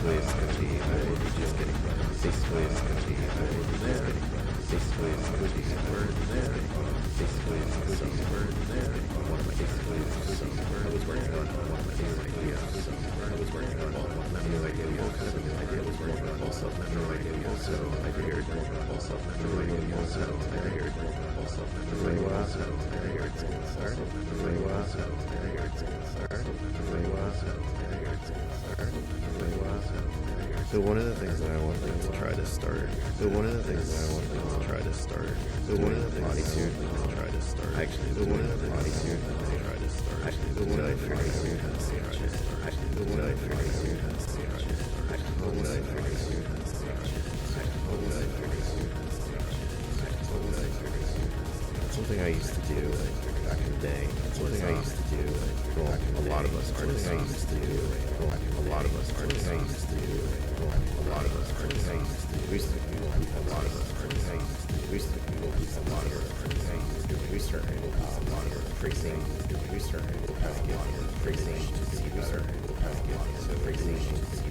Basically, it's gonna be I will be just getting better. Basically, it's gonna be I will be just getting better. Basically, it's gonna be somewhere in there. Basically, it's gonna be somewhere in there. One of my basically it's somewhere I was working on one of my new ideas. Somewhere I was working on one of my new ideas. Kind of a new idea was working on also no idea. Also, I figured also no idea. Also, I figured also no idea. Also, I figured it's gonna start. Also, I figured it's gonna start. Also, I figured it's gonna start. So one of the things that I want them to try to start. So one of the things that I want them to try to start. So one of the things bodysuit to try to start. Actually, so one of the bodysuit to try to start. Actually, the one I figured to try to start. Actually, the one I figured to try to start. Actually, the one I figured to try to start. Actually, the one I figured to try to start. Actually, the one I figured to try to start. That's something I used to do back in the day. That's something I used to do back in the day. A lot of us artists I used to do. A lot of us artists I used to do. A lot of us artists I used to do. We used to do a lot of us artists I used to do. We used to do a lot of us artists I used to do. We started a lot of tracing. We started to get tracing. We started to tracing.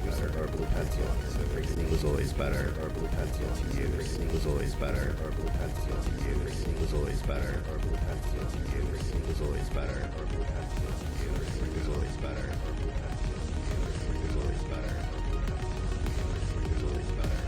We started our blue pencil. Tracing was always better. Our blue pencil to use was always better. Our blue pencil to use was always better. Our blue pencil to use was always better. Our blue pencil to use was always better. Our blue pencil to use was always better. Was always better.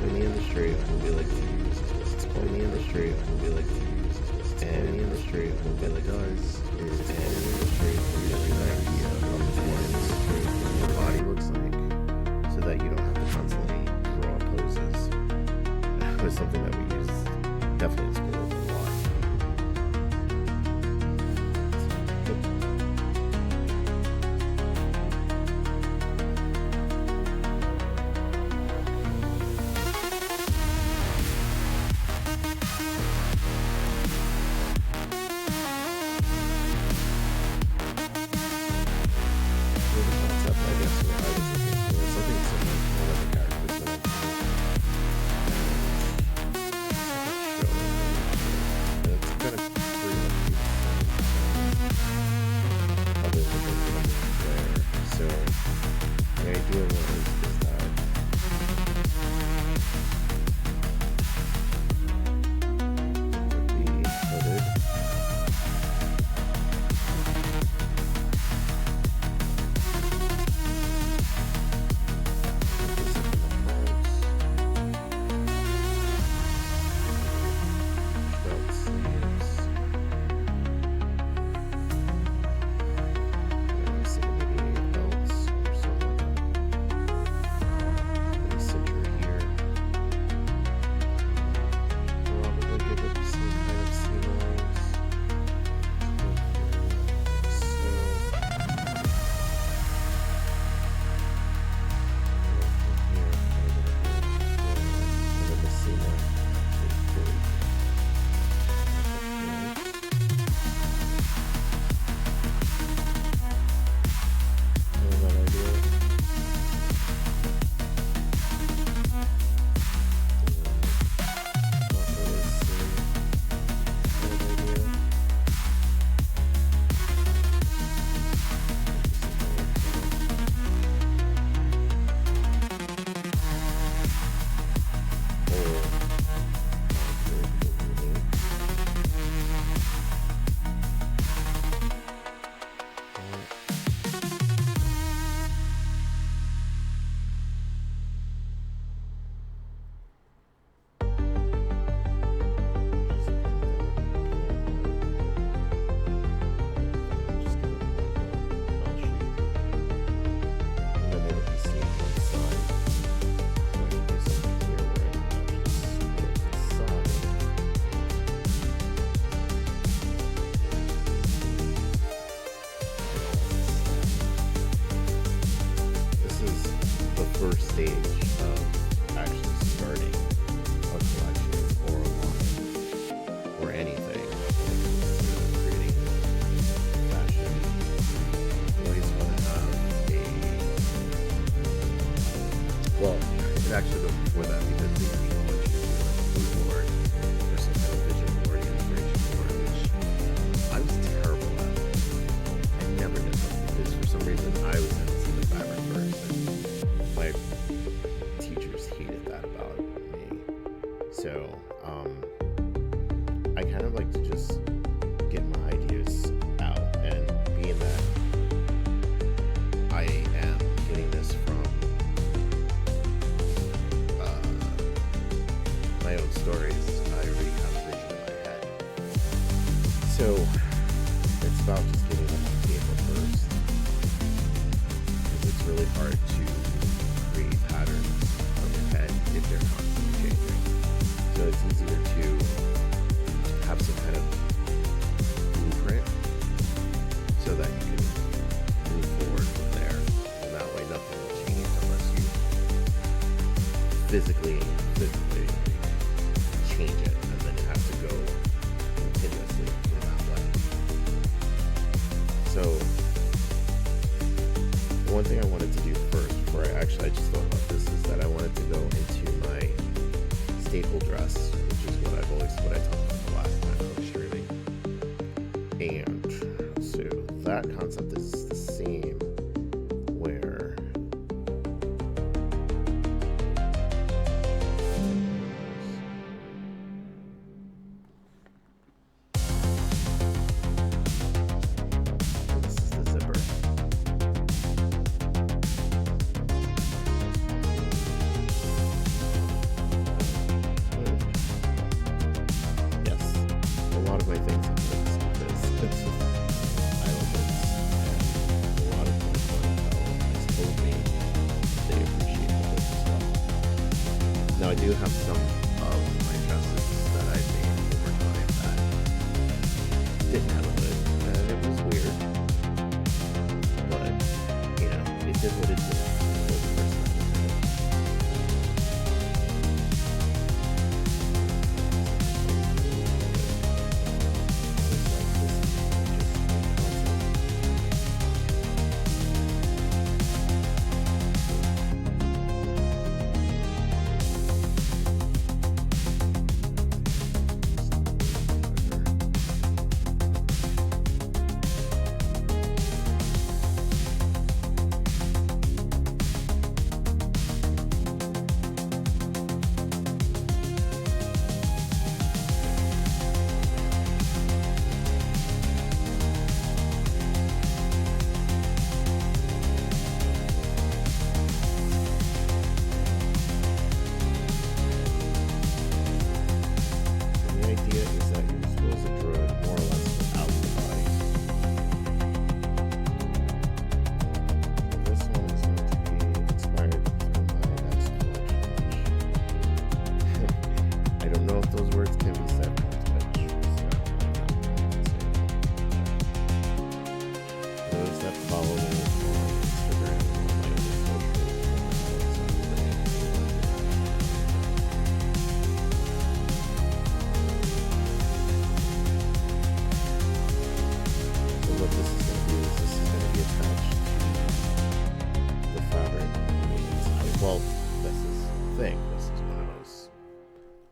In the industry, will be like to use this. In the industry, will be like to use this. And in the industry, will be like does. And in the industry, will be like an idea of what your body looks like, so that you don't have to constantly draw poses. That was something that we used definitely in school a lot. I kind of like to just get my ideas out, and being that I am getting this from my own stories, I already have a vision in my head. So it's about just getting them on paper first, because it's really hard to create patterns from your head if they're constantly changing. So it's easier to have some kind of blueprint so that you can move forward from there, and that way nothing will change unless you physically change it, and then it has to go continuously in that way. So one thing I wanted to do first, before I just thought about this, is that I wanted to go into my staple dress, which is what I talked about the last time I was streaming. And so that concept is the same, where this is the zipper. Yes, a lot of my things have been this elements, and a lot of my clientele has told me they appreciate this as well. Now I do have some of my dresses that I made over time that didn't have a hood, and it was weird, but you know, it did what it did. For the first time I did it.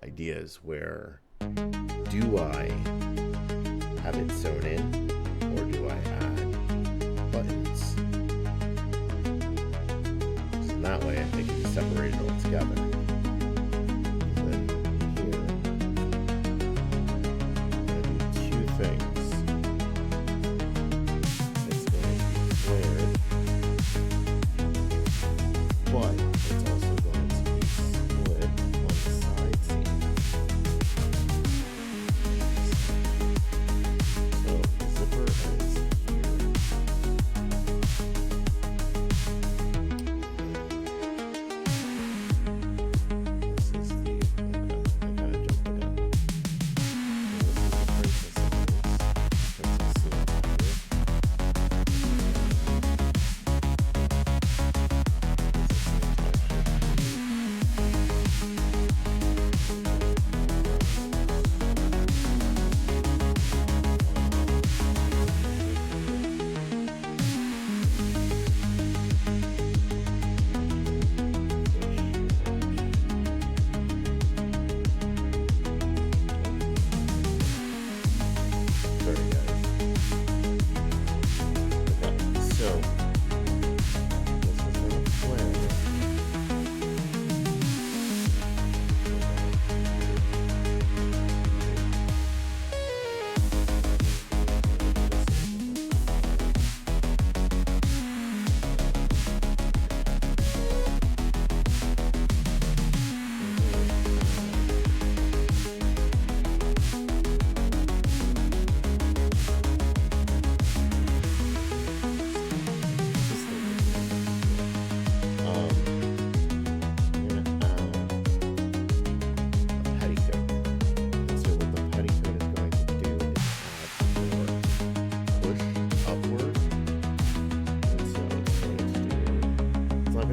Ideas where, do I have it sewn in, or do I add buttons? So in that way I think you can separate it all together. And then here I'm going to do two things. It's going to be flared, but it's also going to be split on the side seam. So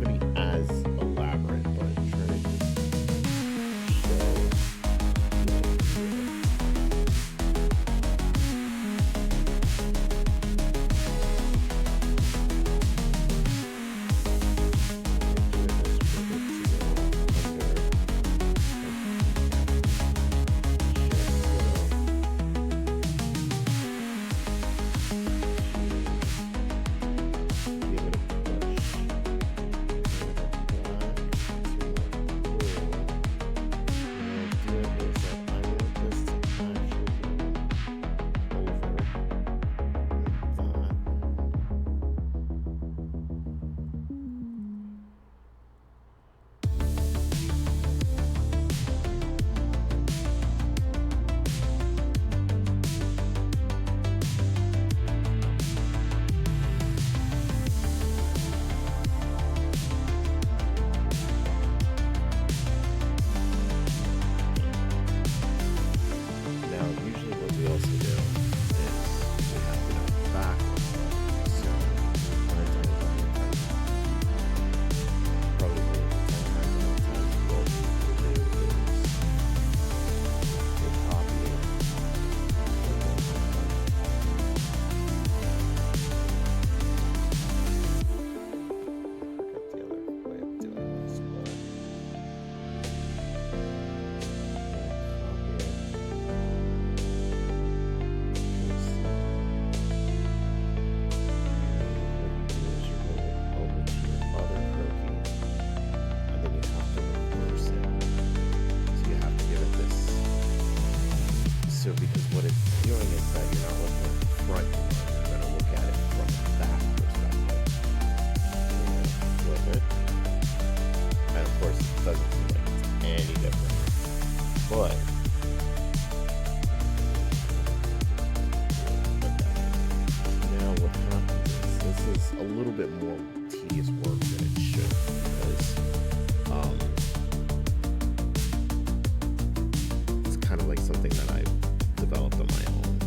going to be as elaborate, but trying to show because what it's doing is that you're not looking at the front, you're going to look at it from that perspective. Flip it. And of course, it doesn't seem like it's any different. But now what happens is this is a little bit more tedious work than it should, because it's kind of like something that I've developed on my own.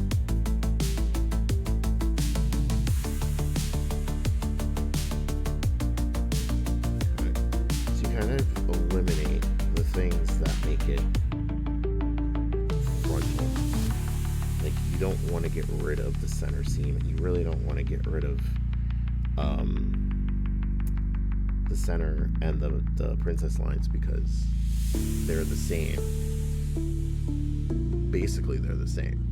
Okay. So you kind of eliminate the things that make it frontal. Like, you don't want to get rid of the center seam, and you really don't want to get rid of the center and the princess lines, because they're the same. Basically they're the same,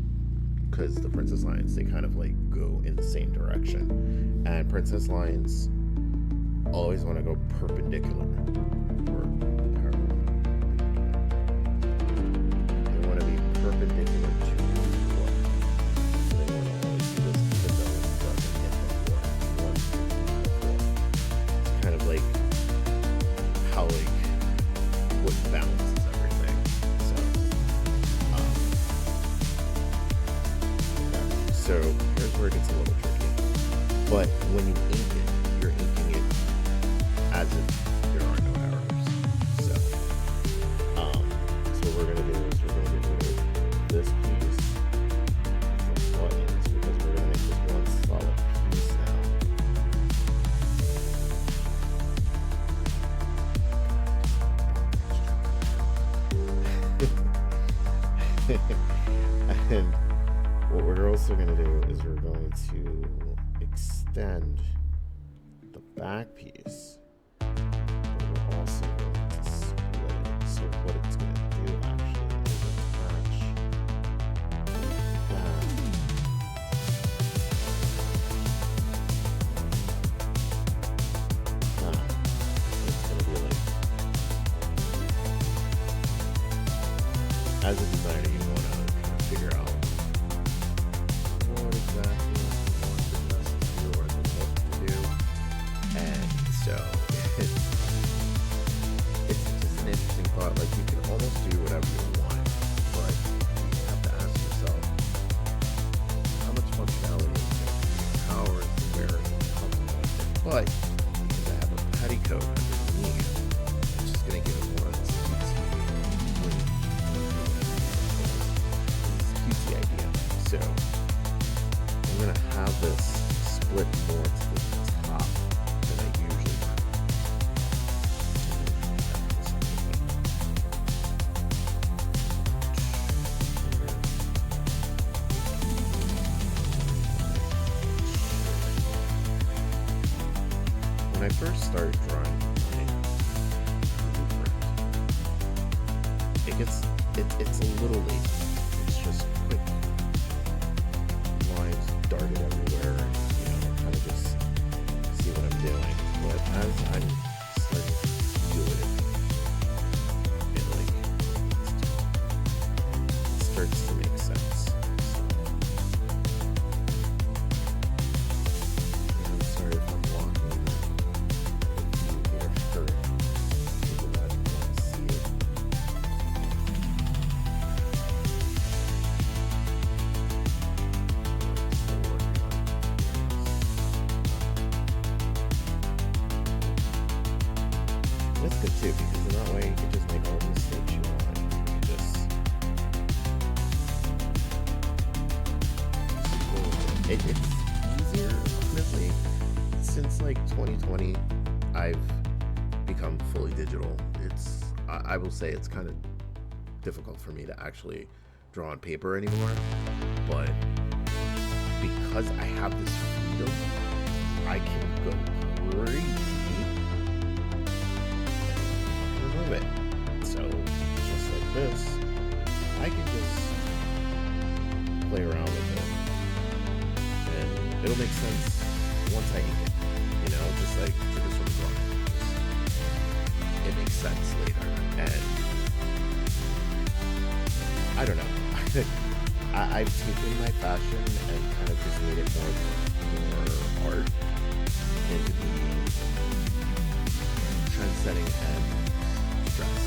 because the princess lines, they kind of like go in the same direction, and princess lines always want to go perpendicular or parallel. They want to be perpendicular to the floor. So they want to always do this even though it doesn't hit the floor. It wants to hit the floor. It's kind of like how like what balances everything. So here's where it gets a little tricky. But when you ink it, you're inking it as if there are no errors. So what we're going to do is we're going to get rid of this piece, the buttons, because we're going to make this one solid piece now. And what we're also going to do is we're going to extend the back piece, but we're also going to split it. So what it's going to do actually is attach the back. It's going to be like, as a designer, you want to figure out what exactly you want the dress to do or the look to do, and so it's just an interesting thought. Like, you can almost do whatever you want, but you have to ask yourself, how much functionality is there? How is the wearer comfortable with it? But because I have a petticoat underneath, it's just going to give it more of this cutesy idea. So I'm going to have this split more to the top than I usually do. I first started drawing my blueprint, it's a little lazy. It's just quick lines darted everywhere, and, kind of just see what I'm doing. But as I'm starting to do it, it starts to make sense. So, I'm sorry if I'm walking here for people that can't see it. Still working on it. That's good too, because in that way you can just make all the mistakes you want. You just it's easier, honestly. Since like 2020, I've become fully digital. I will say it's kind of difficult for me to actually draw on paper anymore, but because I have this freedom, I can go crazy and remove it. So just like this, I can just play around with it, and it'll make sense once I ink it. Just like traditional drawing. It makes sense later, and I don't know. I've taken my fashion and kind of just made it more art, and to be trend-setting and stress.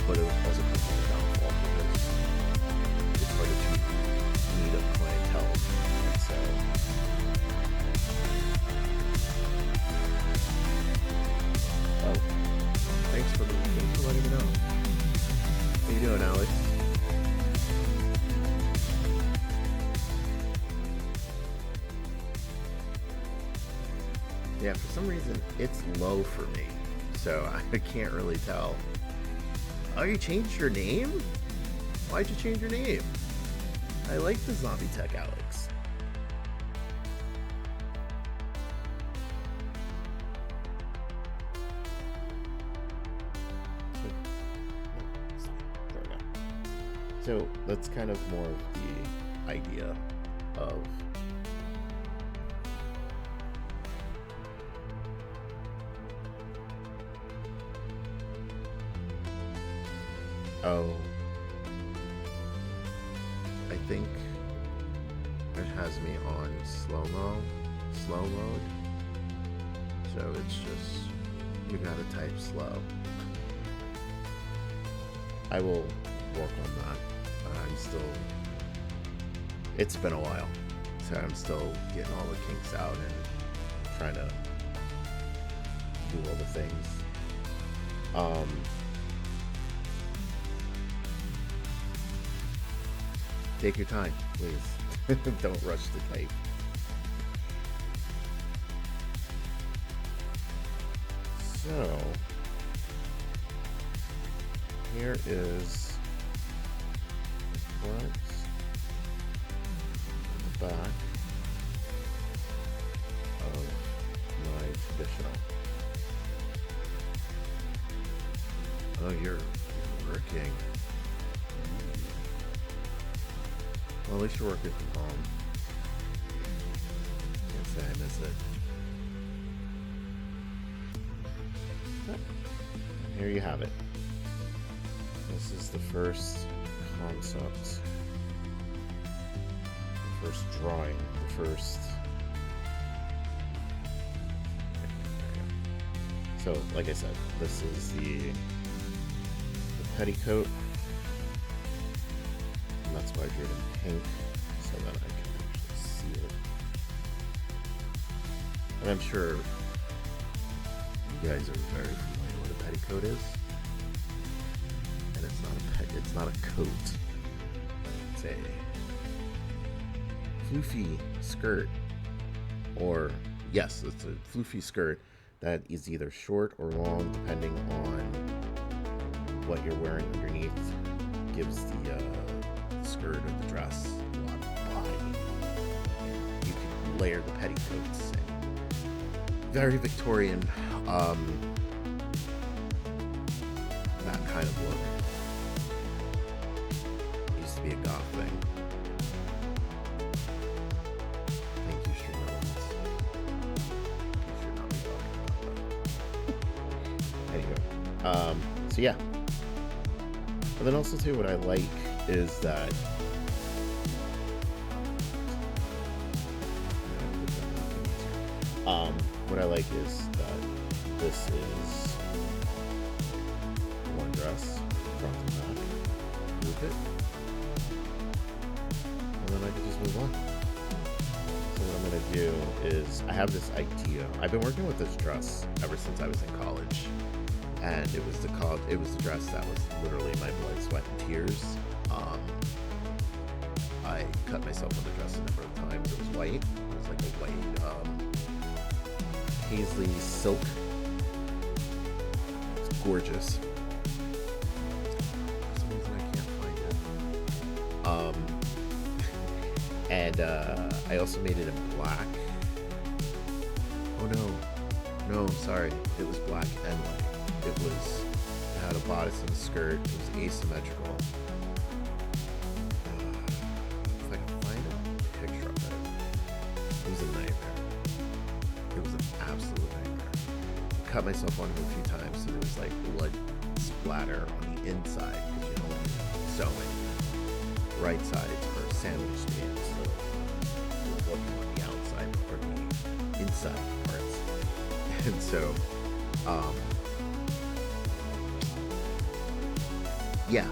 But it also comes from the downfall because it's harder to meet a clientele, and so. Oh, thanks for letting me know. How you doing, Alex? Yeah, for some reason it's low for me, so I can't really tell. Oh, you changed your name? Why'd you change your name? I like the zombie tech, Alex. So that's kind of more of the idea of I think it has me on slow mode, so it's just, you gotta type slow. I will work on that. It's been a while, so I'm still getting all the kinks out and trying to do all the things. Take your time, please. Don't rush to type. So, here is the front and the back of my traditional. Oh, you're working. Well, at least you're working from home. Can't say I miss it. And here you have it. This is the first concept, the first drawing, the first. So, like I said, this is the petticoat. And that's why I drew it in pink, so that I can actually see it. And I'm sure you guys are very familiar with what a petticoat is. And it's not a coat. It's a floofy skirt. Or, yes, it's a floofy skirt that is either short or long, depending on what you're wearing underneath. Gives the skirt or the dress a lot of body. And you can layer the petticoats and very Victorian, that kind of look. Used to be a goth thing. Thank you, Stream Elements. You should not be talking about that. Anyway, so yeah. But then also too, what I like is that what I like is that this is one dress, front and back, move it, and then I can just move on. So what I'm gonna do is, I have this idea. I've been working with this dress ever since I was in college, and it was the dress that was literally my blood, sweat, and tears. I cut myself on the dress a number of times. It was white. It was like a white paisley silk. It's gorgeous. For some reason I can't find it. And I also made it in black. Oh no, sorry, it was black and white. It had a bodice and a skirt. It was asymmetrical. If I can find a picture of it, it was a nightmare. It was an absolute nightmare. Cut myself on it a few times, so there was like blood splatter on the inside because you know when you're sewing, right sides are sandwiched in, so you're looking on the outside or the inside parts, and so yeah,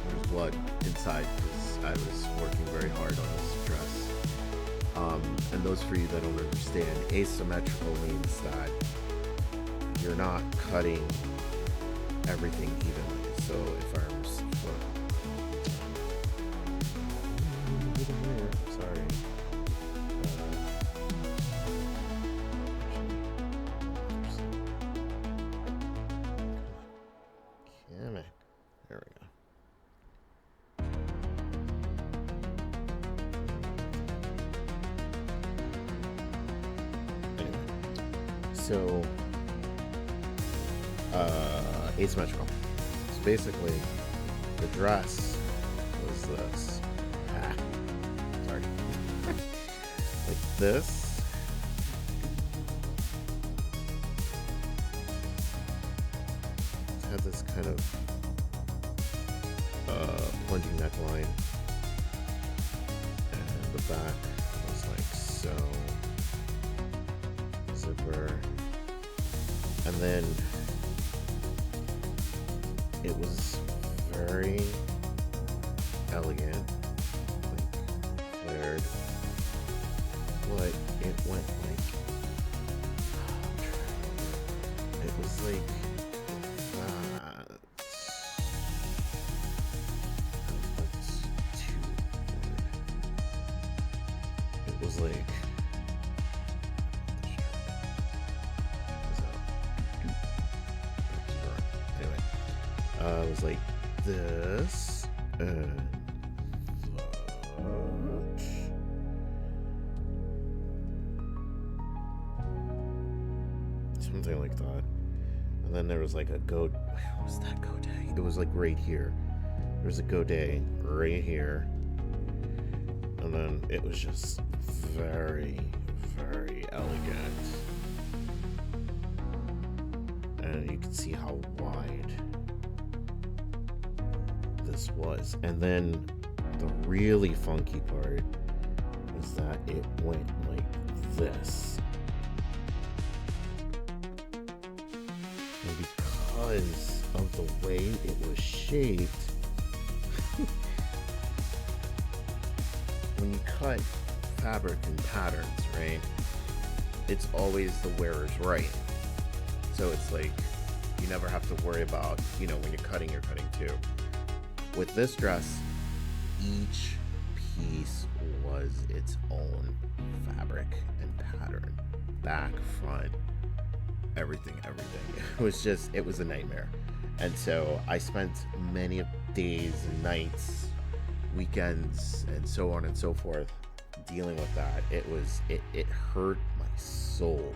there's blood inside because I was working very hard on this dress. And those for you that don't understand, asymmetrical means that you're not cutting everything evenly. So if I'm sorry. Damn it. There we go. Anyway, so asymmetrical. So basically, the dress was this. Sorry. Like this. It had this kind of plunging neckline, and the back was like so, zipper, and then it was very elegant, like flared, but it went like, it was like was like anyway, it was like this and something like that, and then there was like a what was that goatee? It was like right here. There was a goatee right here. And then it was just very, very elegant. And you can see how wide this was. And then the really funky part is that it went like this. And because of the way it was shaped, when you cut fabric and patterns, right, it's always the wearer's right. So it's like you never have to worry about, you know, when you're cutting too. With this dress, each piece was its own fabric and pattern, back, front, everything. It was a nightmare. And so I spent many days and nights, weekends, and so on and so forth dealing with that. It hurt my soul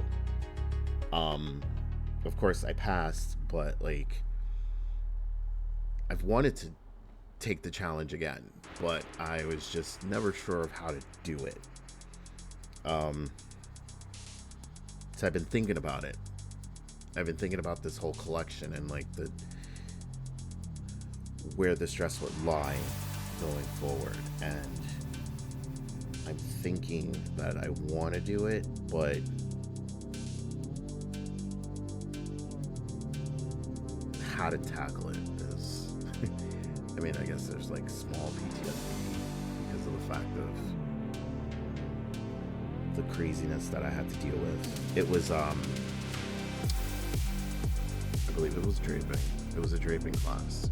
Of course I passed, but like I've wanted to take the challenge again, but I was just never sure of how to do it. So I've been thinking about it. I've been thinking about this whole collection and like the where the stress would lie going forward, and I'm thinking that I want to do it, but how to tackle it is I mean, I guess there's like small PTSD because of the fact of the craziness that I had to deal with. It was I believe it was draping. It was a draping class.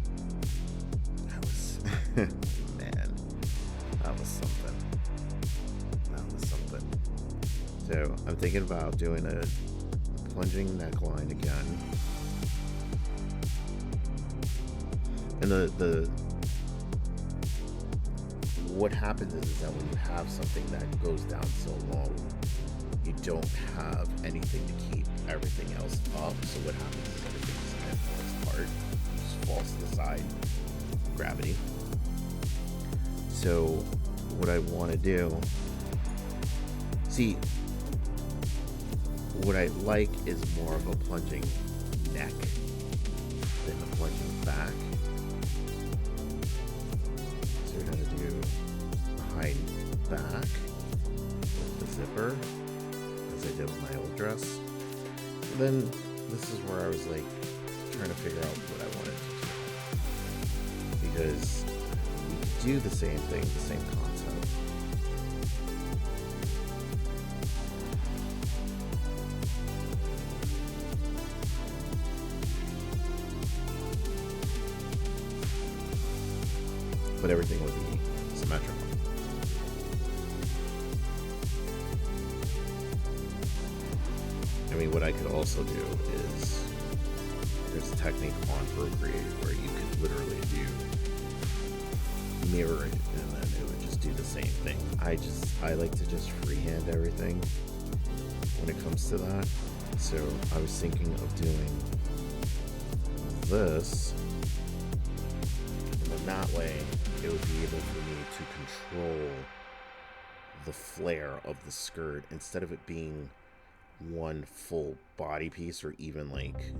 That was man, that was something. So I'm thinking about doing a plunging neckline again. And the what happens is that when you have something that goes down so low, you don't have anything to keep everything else up. So what happens is everything just kind of falls apart, just falls to the side, gravity. So what I want to do, see, what I like is more of a plunging neck than a plunging back. So we're gonna do high back with the zipper, as I did with my old dress. And then this is where I was like trying to figure out what I wanted to do, because we do the same thing, the same concept. But everything would be symmetrical. I mean, what I could also do is, there's a technique on Procreate where you could literally do mirror it, and then it would just do the same thing. I like to just freehand everything when it comes to that. So I was thinking of doing this, and then that way it would be able for me to control the flare of the skirt instead of it being one full body piece, or even like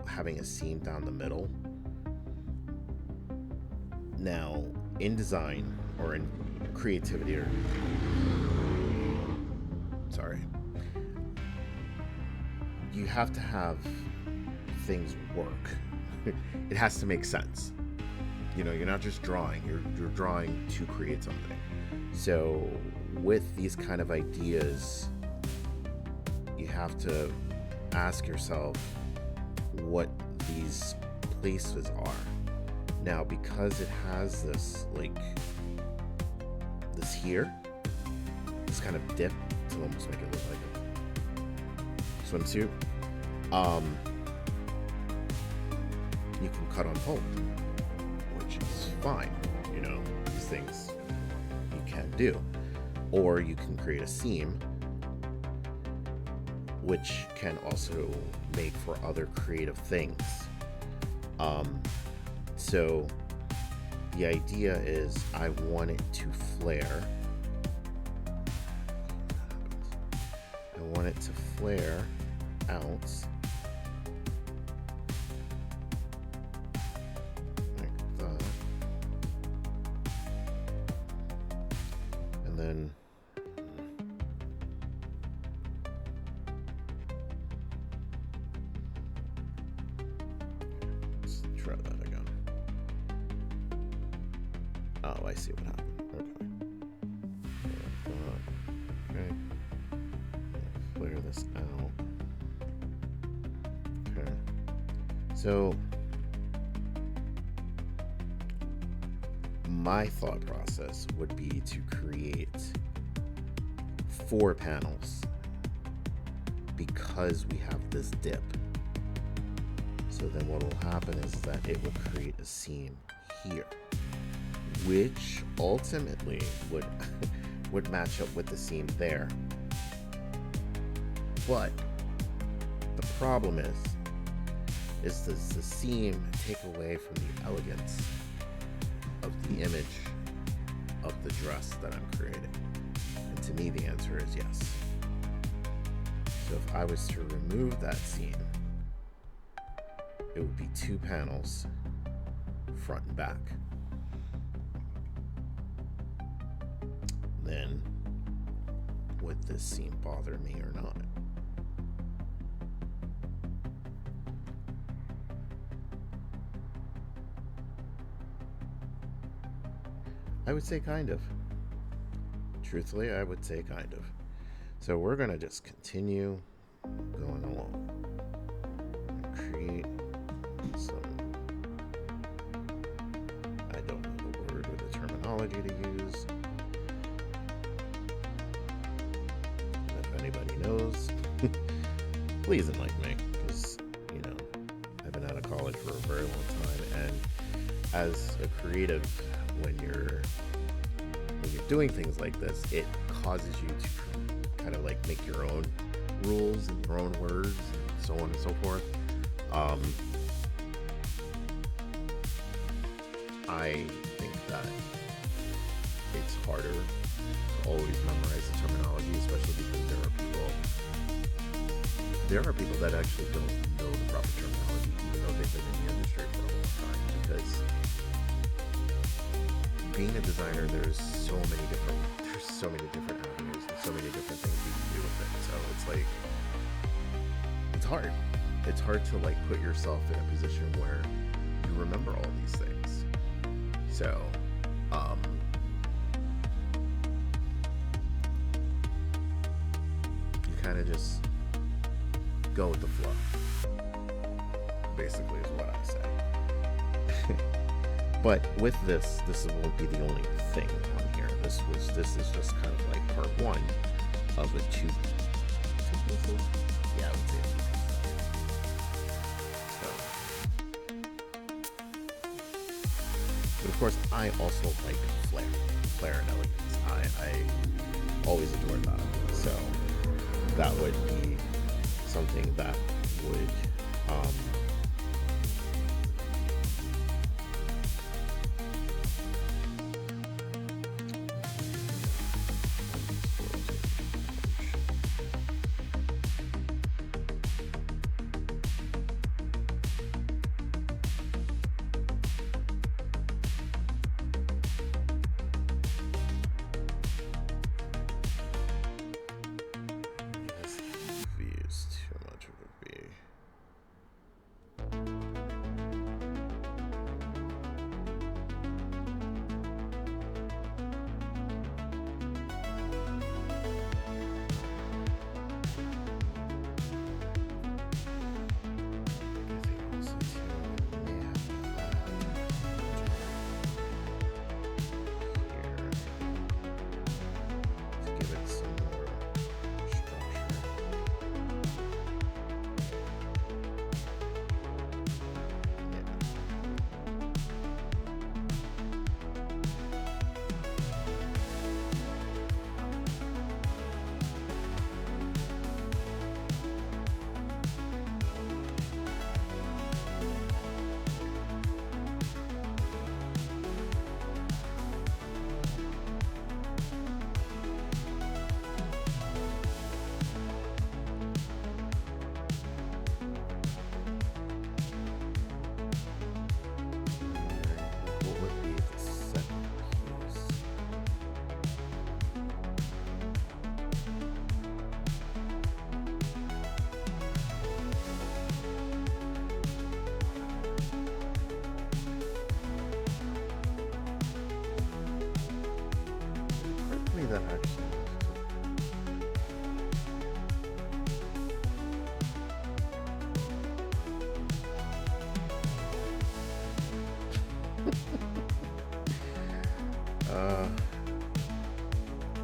having a seam down the middle. Now, in design or in creativity, or you have to have things work. It has to make sense. You know, you're not just drawing, you're drawing to create something. So with these kind of ideas, you have to ask yourself what these places are. Now, because it has this, like, this here, this kind of dip to almost make it look like a swimsuit, you can cut on fold, which is fine. You know, these things you can do. Or you can create a seam, which can also make for other creative things. So the idea is I want it to flare. I want it to flare out like that. And then let's try that again. Oh, I see what happened. Okay. Okay. Flare this out. Okay. So my thought process would be to create 4 panels because we have this dip. So then what will happen is that it will create a seam here, which ultimately would match up with the seam there. But The problem is does the seam take away from the elegance of the image of the dress that I'm creating? And to me, the answer is yes. So if I was to remove that seam, it would be 2 panels, front and back. Then, would this seam bother me or not? I would say kind of. Truthfully, I would say kind of. So we're going to just continue going along. Create some, I don't know the word or the terminology to use. And if anybody knows, please enlighten me, because, you know, I've been out of college for a very long time, and as a creative, when you're doing things like this, it causes you to kind of like make your own rules and your own words and so on and so forth. I think that it's harder to always memorize the terminology, especially because there are people that actually don't know the proper terminology, even though they've been in the industry for a long time. Because being a designer, there's so many different avenues and so many different things you can do with it. So it's like, it's hard. It's hard to like put yourself in a position where you remember all these things. So, you kind of just go with the flow, basically is what I say. But with this won't be the only thing on here. This is just kind of like part one of a two pieces? Yeah, I would say two pieces. But of course, I also like flair and elegance. I always adored that. So that would be something that would that actually.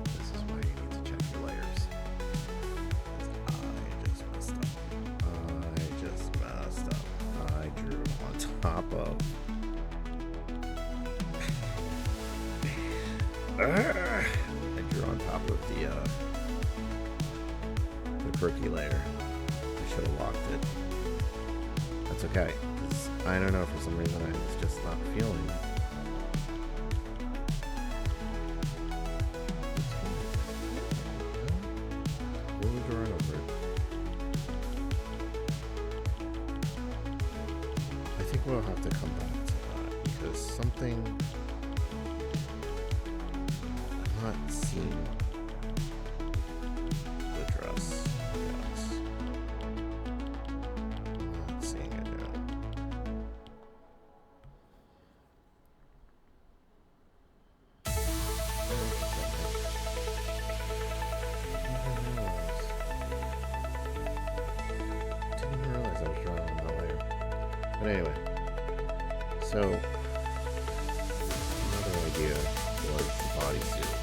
This is why you need to check your layers. I just messed up. I drew on top of. I drew on top of the quirky layer. I should have locked it. That's okay. I don't know, for some reason I was just not feeling. We'll draw it over it. I think we'll have to come back to that because something I'm not seeing the dress. Yes. I'm not seeing it now. Didn't realize I was drawing on that layer. But anyway, so another idea was the bodysuit.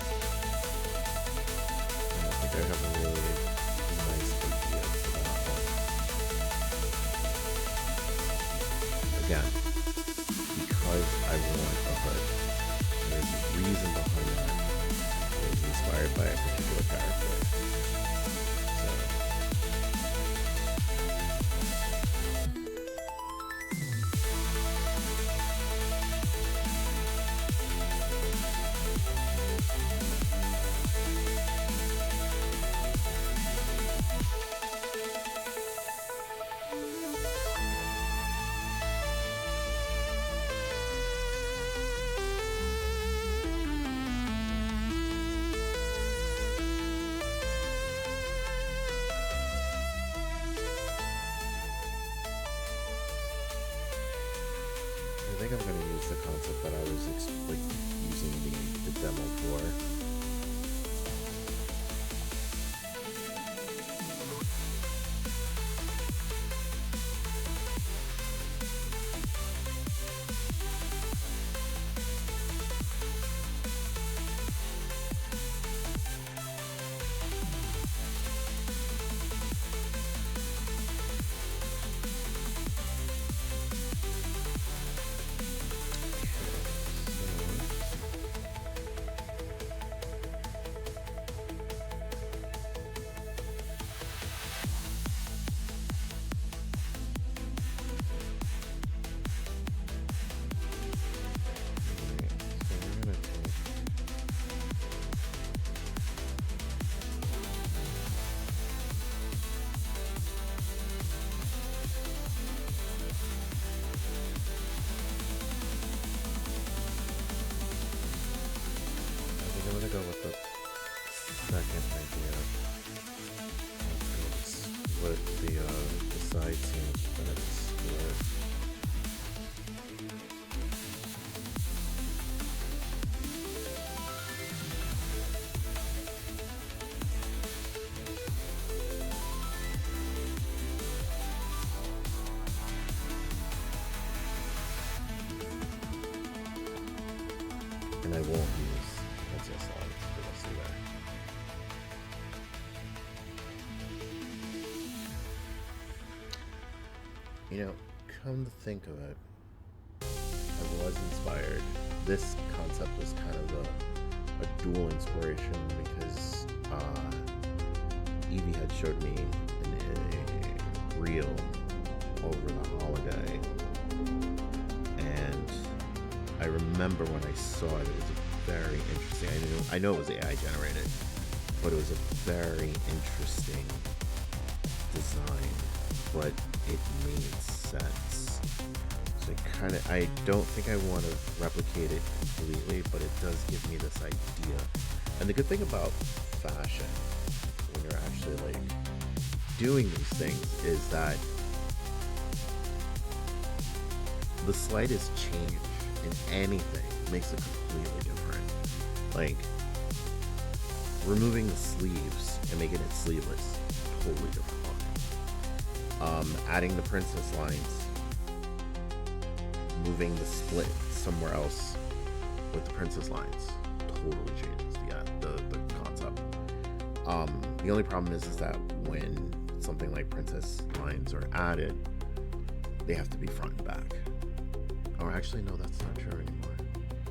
And I think I have a really nice idea for that one. Again, because I want a hood, there's a reason behind that. It was inspired by a particular character. So I think I'm going to use the concept that I was using the demo for. I'm gonna go with the second idea. Split the side seams, but it's split. And I won't use princess lines for this either. You know, come to think of it, I was inspired. This concept was kind of a dual inspiration because Evie had showed me a reel over the holiday, and I remember when I saw it, it was very interesting. I know it was AI generated, but it was a very interesting design, but it made sense. So I don't think I want to replicate it completely, but it does give me this idea. And the good thing about fashion, when you're actually like doing these things, is that the slightest change in anything makes it completely different. Like removing the sleeves and making it sleeveless, totally different look. Adding the princess lines, moving the split somewhere else with the princess lines, totally changes the concept. The only problem is that when something like princess lines are added, they have to be front and back. Or actually, no, that's not true anymore.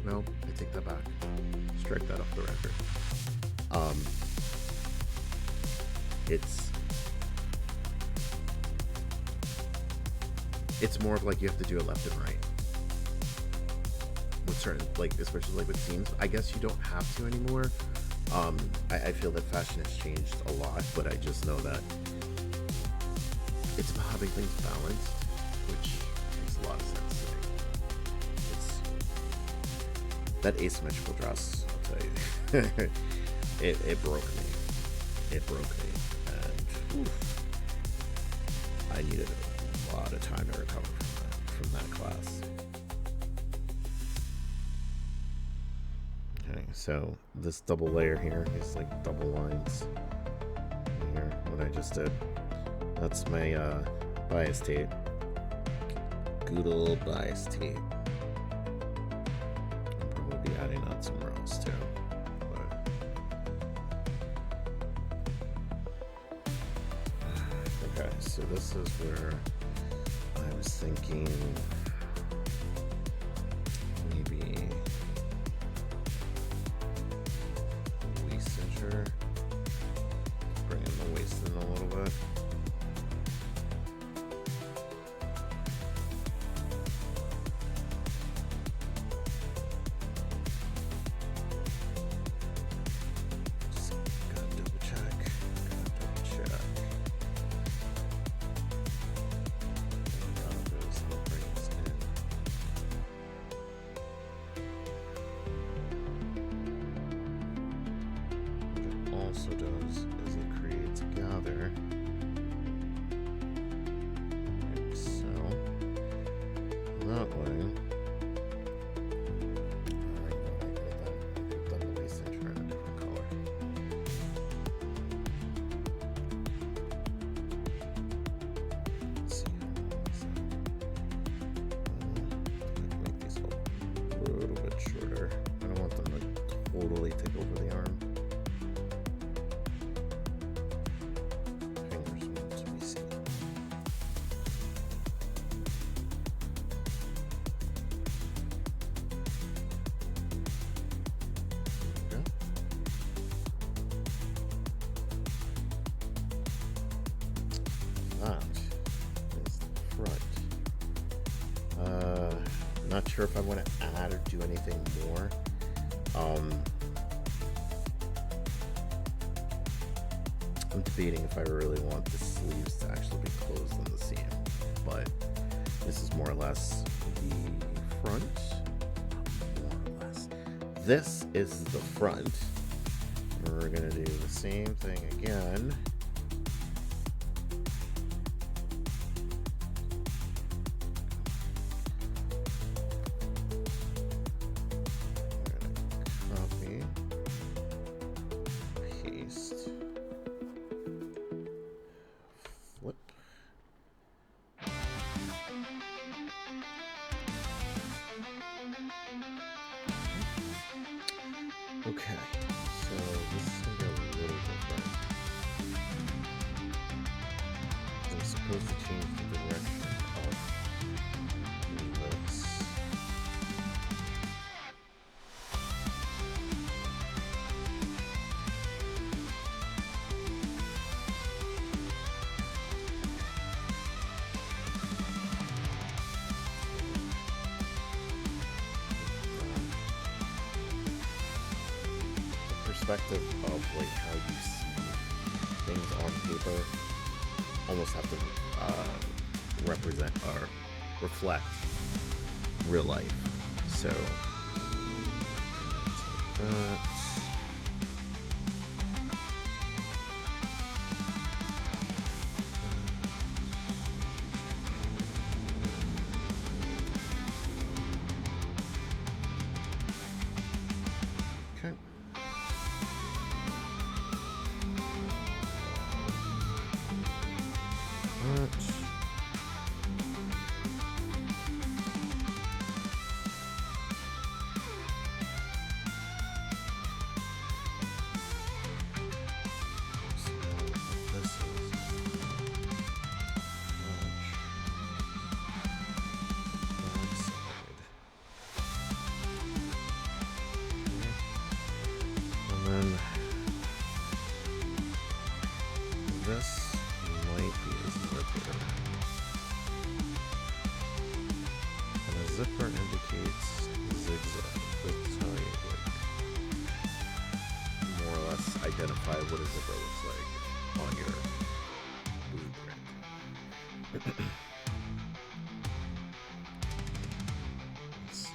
No, I take that back. Strike that off the record. it's more of like you have to do it left and right with certain, like, especially like with scenes. I guess you don't have to anymore. I feel that fashion has changed a lot, but I just know that it's about having things balanced, which makes a lot of sense to me. It's that asymmetrical dress, I'll tell you. it broke me. It broke me, and oof, I needed a lot of time to recover from that class. Okay, so this double layer here is like double lines here, what I just did. That's my bias tape. Good old bias tape. I'll probably be adding on some rows too. But okay, so this is where I was thinking maybe waist cincher. Bring in the waist in a little bit. Also does is it creates a gather, like so. That way, I could double waist cincher in a different color. Let's see I can make these a little bit shorter. I don't want them to totally take over the arm. That is the front. Not sure if I want to add or do anything more. I'm debating if I really want the sleeves to actually be closed on the seam, but this is more or less the front. More or less. This is the front. We're gonna do the same thing again. Okay, so this is going to be a little different. I'm supposed to change the direction of this. Perspective of like how you see things on paper almost have to represent or reflect real life. So this might be a zipper. identify what a zipper looks like on your blueprint. Let's see,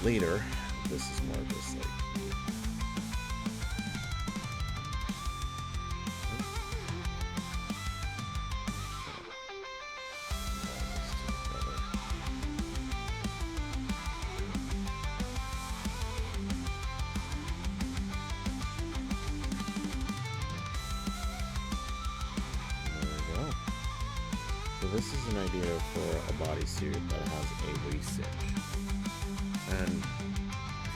later, this is more just like this is an idea for a bodysuit that has a waist cinch. And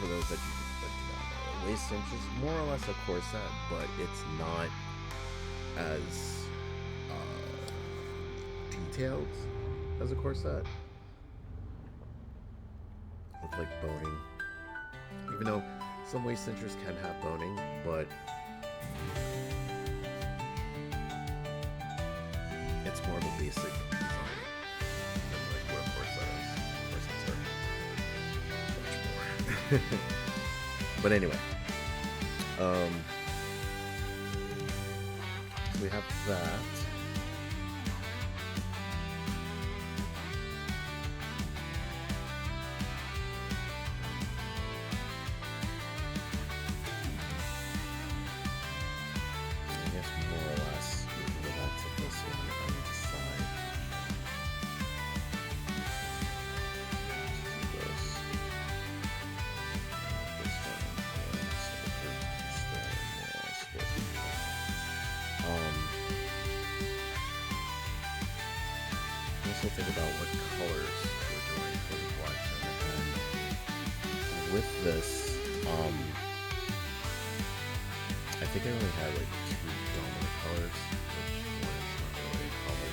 for those that don't know, a waist cinch is more or less a corset, but it's not as detailed as a corset. With like boning. Even though some waist cinchers can have boning, but it's more of a basic design than like what a corset is. Corsets are much more. But anyway, so we have that. I guess more or less we can go back to this one on the side. This also think about what colors we're doing for the collection. And with this, I think I only had like 2 dominant colors, which one is not really a color.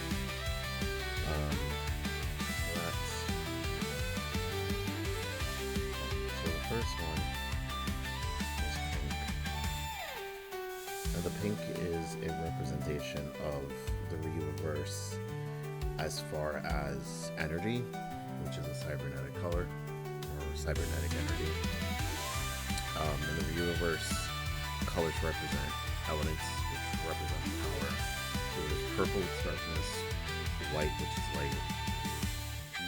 So the first one is pink. And the pink is a representation of the reverse as far as energy, which is a cybernetic color, or cybernetic energy. And the reverse colors represent elements, which represent power. So there's purple, which is darkness, white, which is light,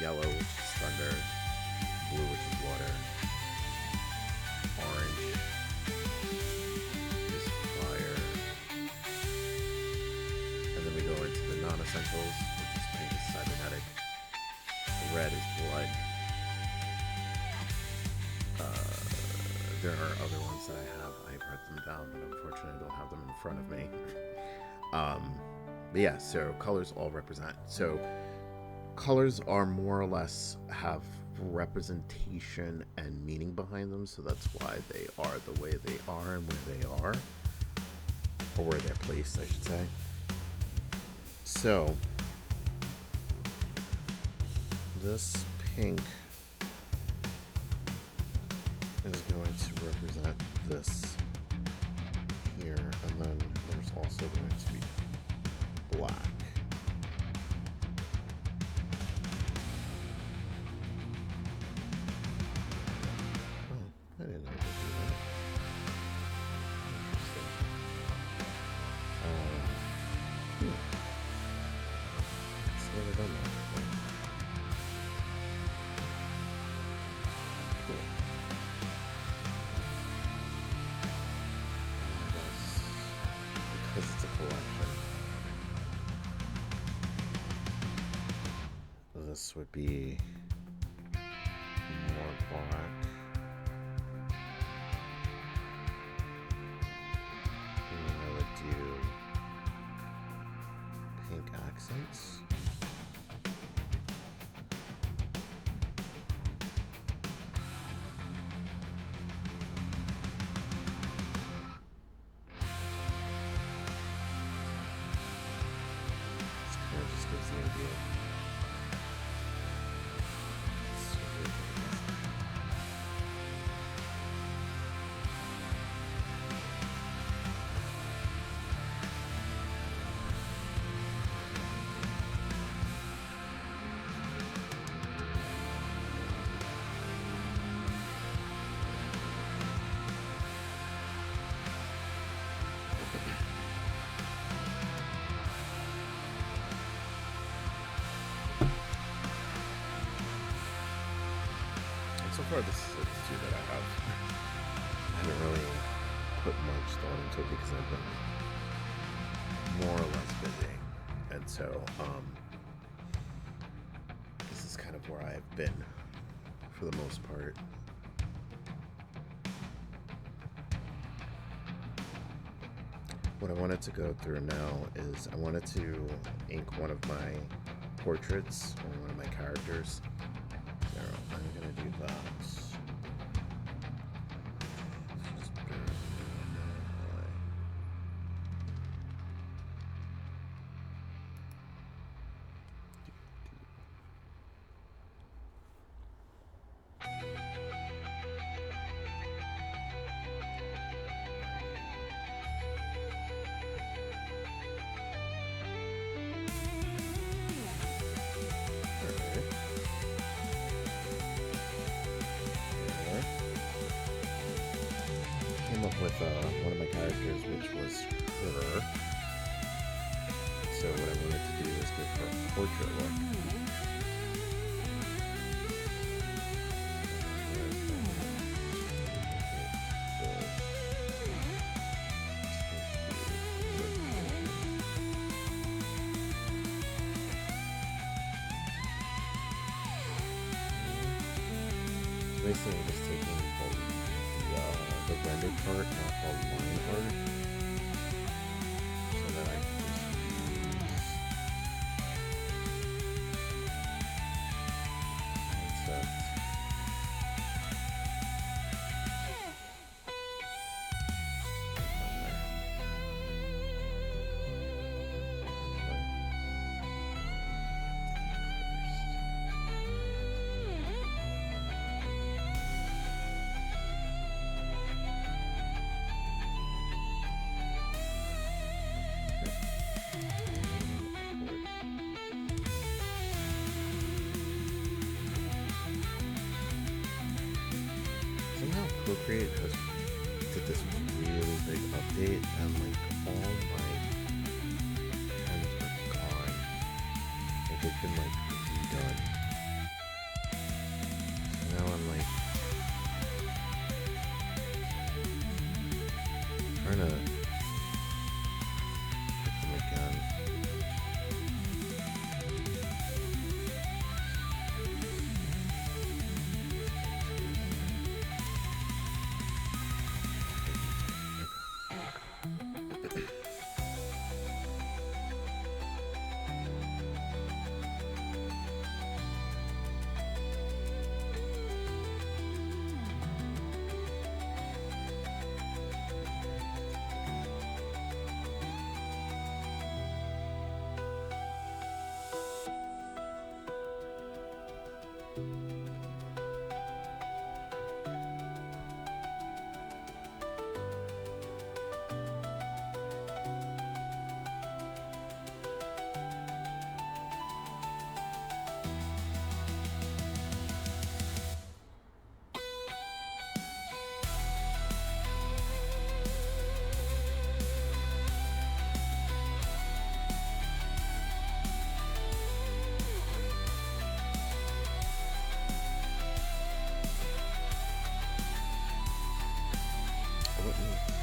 yellow, which is thunder, blue, which is water, orange is fire, and then we go into the non-essentials, which is pink is cybernetic, red is blood. There are other ones that I have. I've written them down, but unfortunately I don't have them in front of me. But yeah, so colors all represent. So colors are more or less have representation and meaning behind them, so that's why they are the way they are and where they are, or where they're placed, I should say. So this pink is going to represent this here, and then there's also going to be black. Oh, I didn't know I could do that. Interesting. It's never done that before. Cool. Because it's a collection. This would be more black. And then I would do pink accents. far, this is the two that I have. I haven't really put much thought into it because I've been more or less busy, and so this is kind of where I've been for the most part. What I wanted to go through now is I wanted to ink one of my portraits or one of my characters. So I'm gonna do that. With one of my characters, which was her. So what I wanted to do is give her a portrait look. So basically, I'm just taking the rendered part, not the line art, so that I can just use concept. Procreate has did this really big update, and like all my pens were gone. Like they've been like redone. So now I'm like trying to pick them again.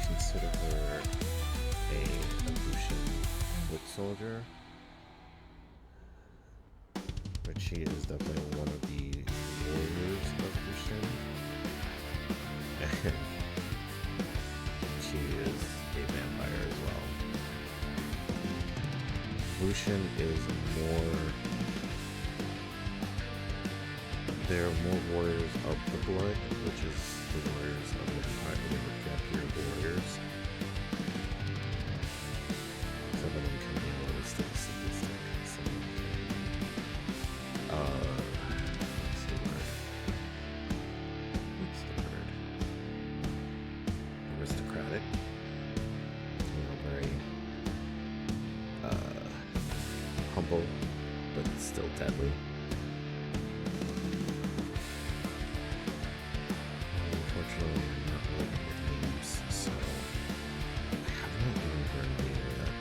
Consider her a evolution foot soldier, but she is definitely one of the warriors of Lucian, and she is a vampire as well. Lucian is they're more warriors of the blood, which is the warriors of the vampire warriors. Some of them can be a little still sadistic. Some of them can let's see what's the word? Aristocratic. Very humble, but still deadly. Unfortunately, I'm not really good with names, so I have not given her a name yet.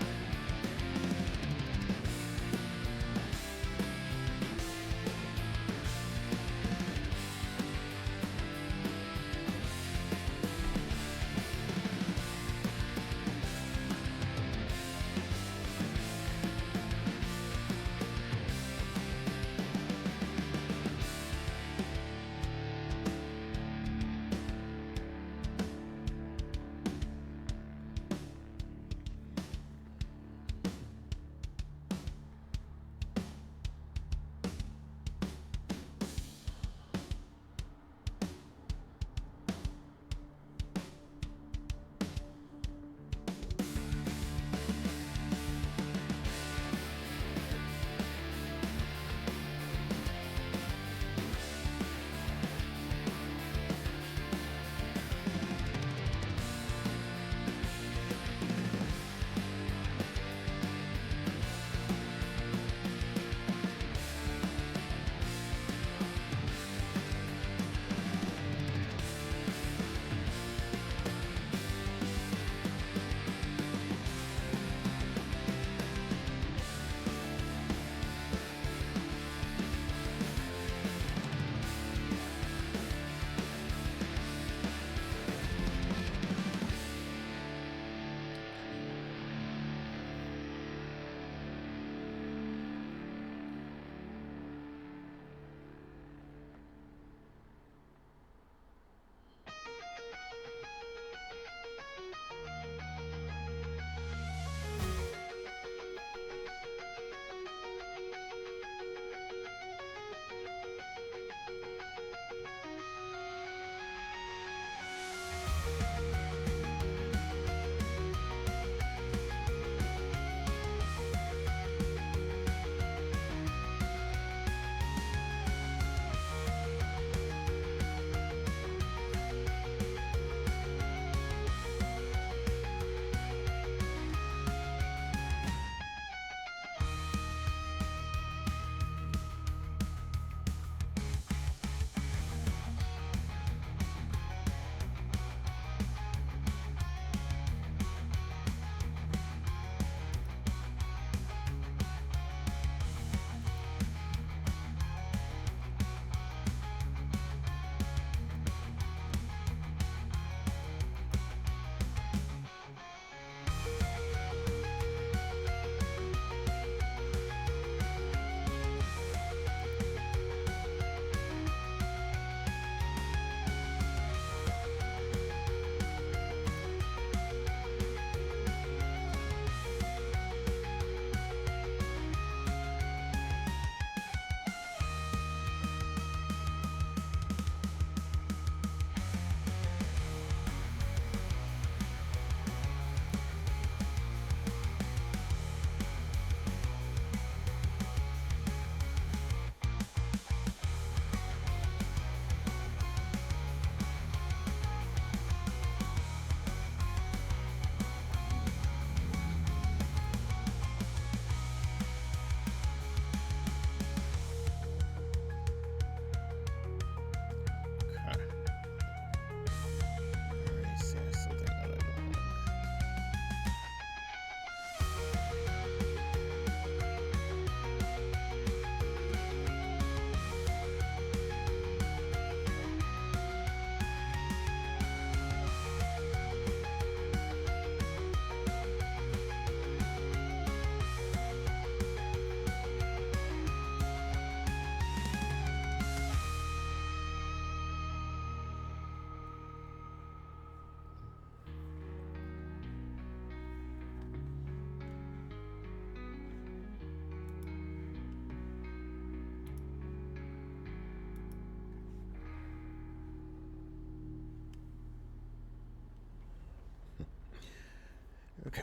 Okay.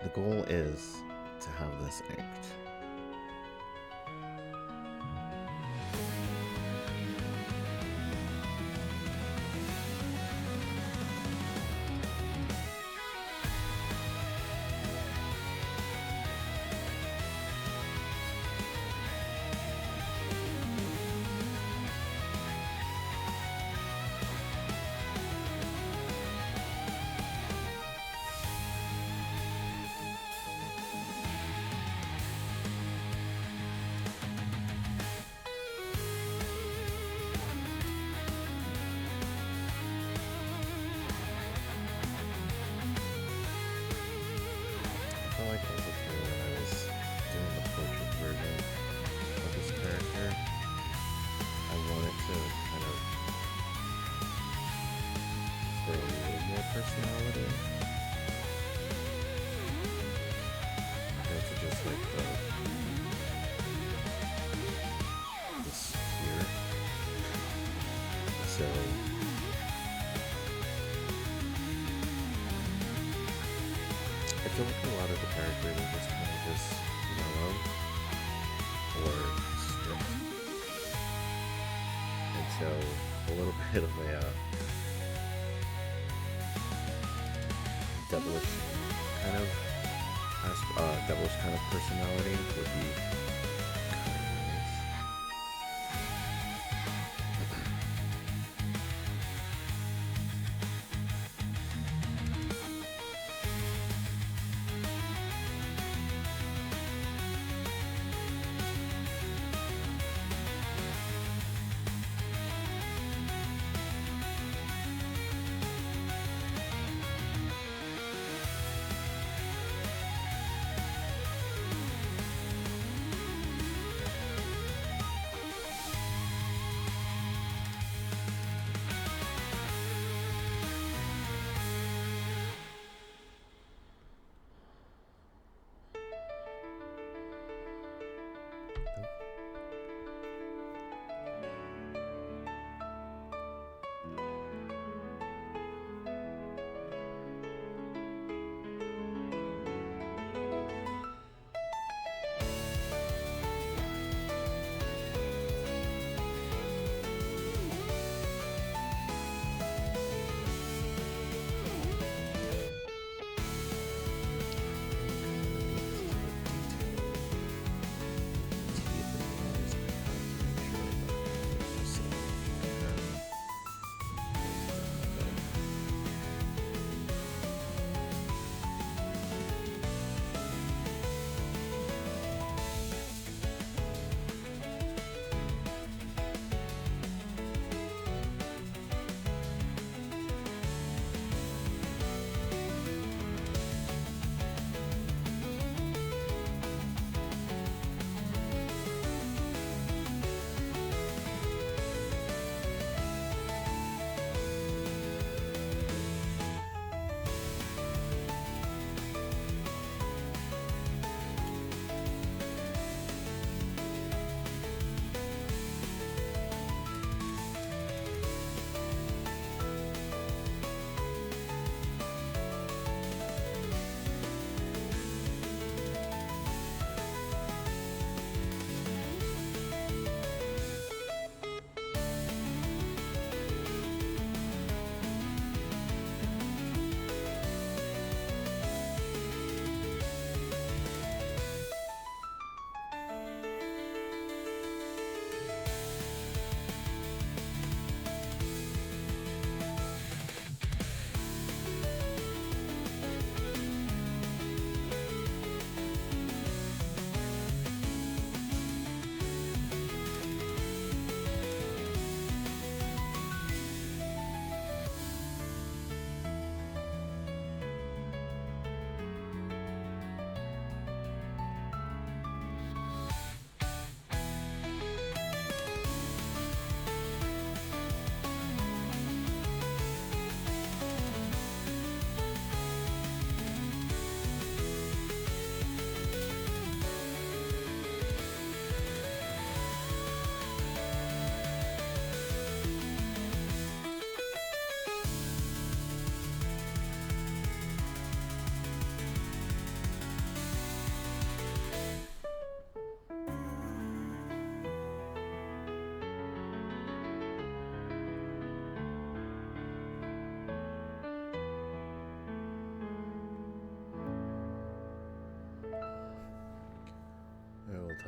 The goal is to have this inked. I felt like it was okay when I was doing the portrait version of this character. I wanted to kind of throw a little more personality compared to just like this here. So I feel like a lot of the characters are just kind of just mellow or strict, and so a little bit of a devilish kind of personality would be kind of nice.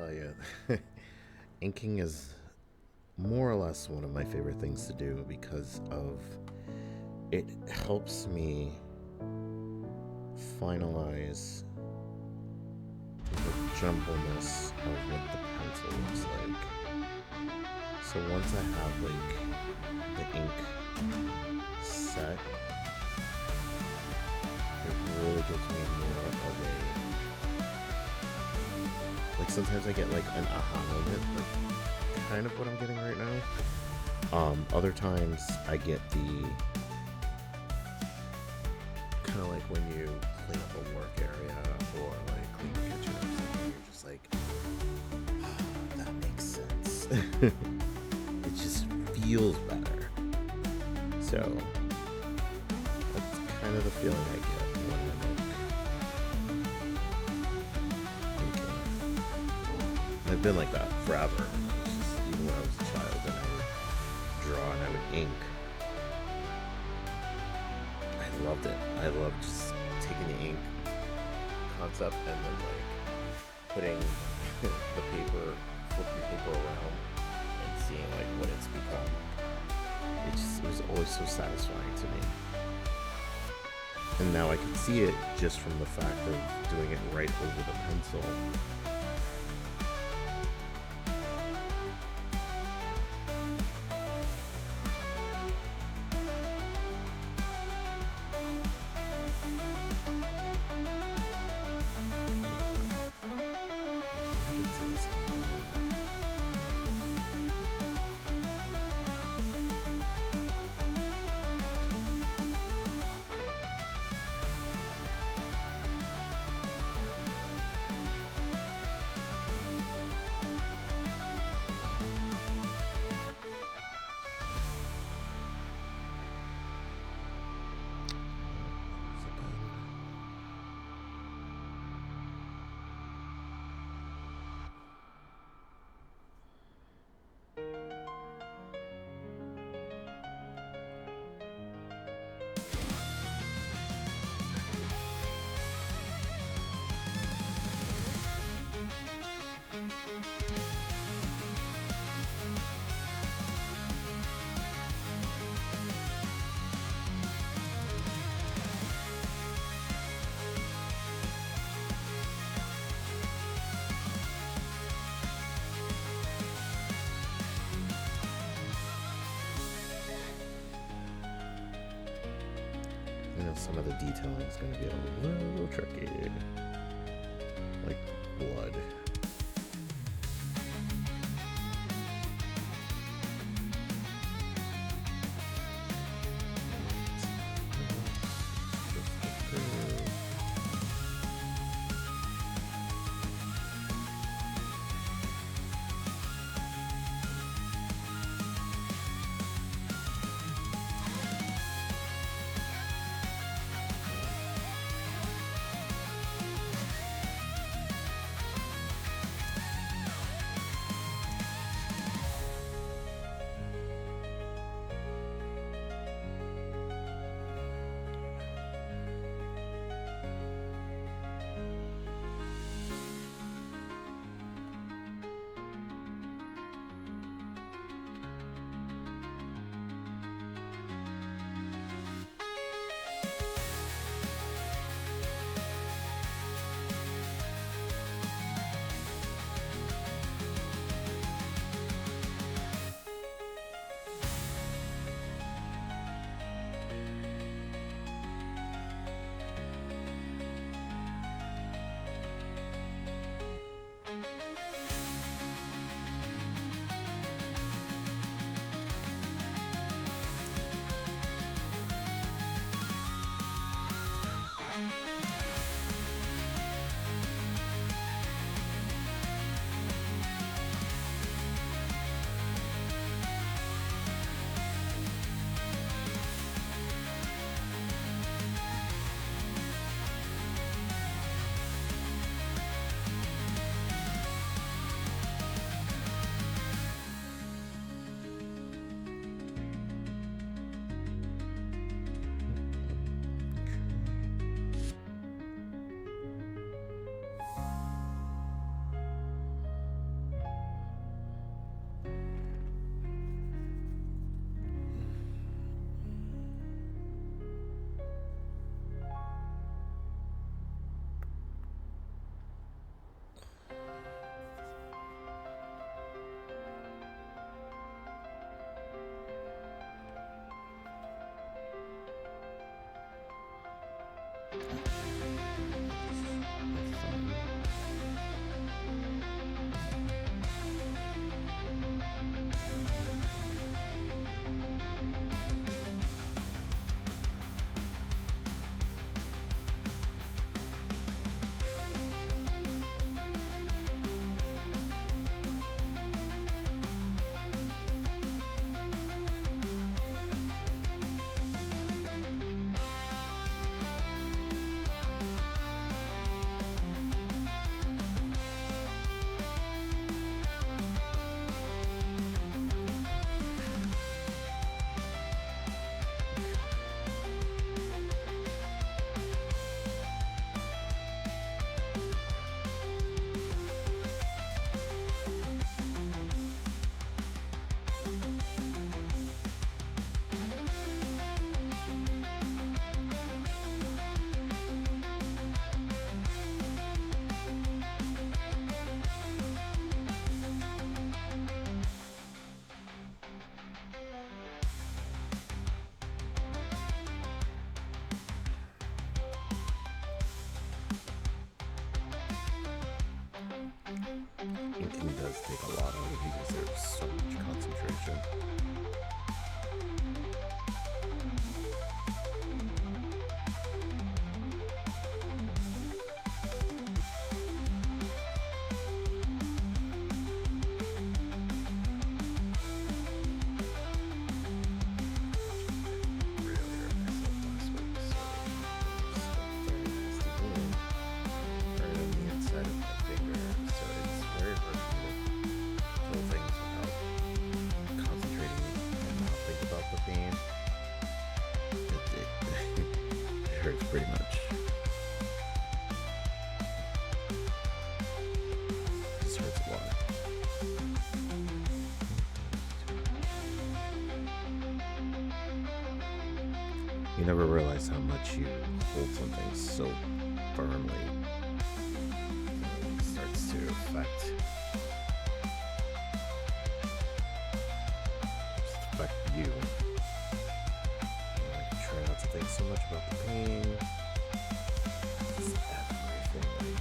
tell you, inking is more or less one of my favorite things to do because of it helps me finalize the jumbleness of what the pencil looks like. So once I have like the ink set, it really gives me more of a, like sometimes I get like an aha moment, like kind of what I'm getting right now. Other times I get the kind of like when you clean up a work area or like clean the kitchen or something, you're just like, oh, that makes sense. It just feels better. So that's kind of the feeling I get when I make inking. I've been like that forever. Just, even when I was a child and I would draw and I would ink. I loved it. I loved just taking the ink concept and then like putting the paper, flipping the paper around and seeing like what it's become. It was always so satisfying to me. And now I can see it just from the fact of doing it right over the pencil. Some of the detailing is going to get a little tricky, like blood. It does take a lot out of you because there's so much concentration. Hurts pretty much. This hurts a lot. You never realize how much you hold something so firmly. It starts to affect you. Try not to think so much about the pain. Just everything I do.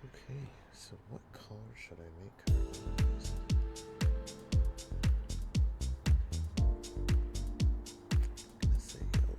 Okay, so what color should I make her? I'm gonna say yellow.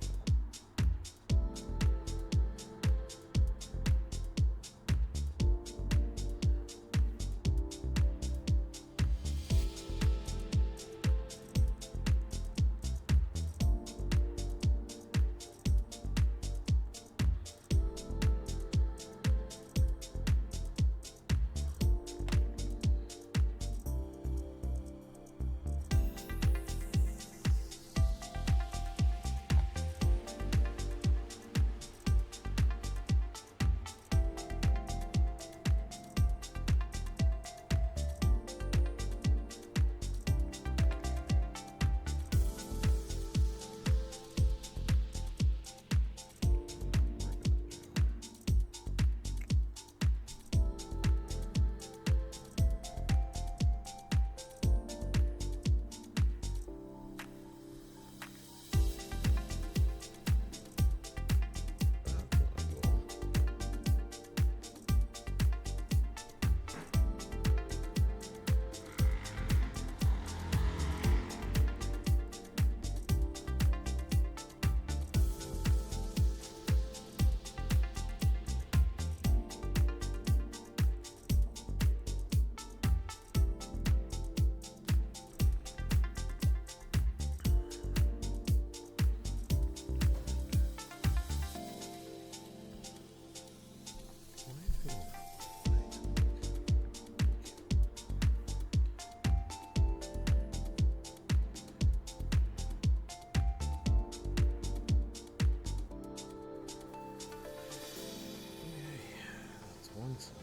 One side.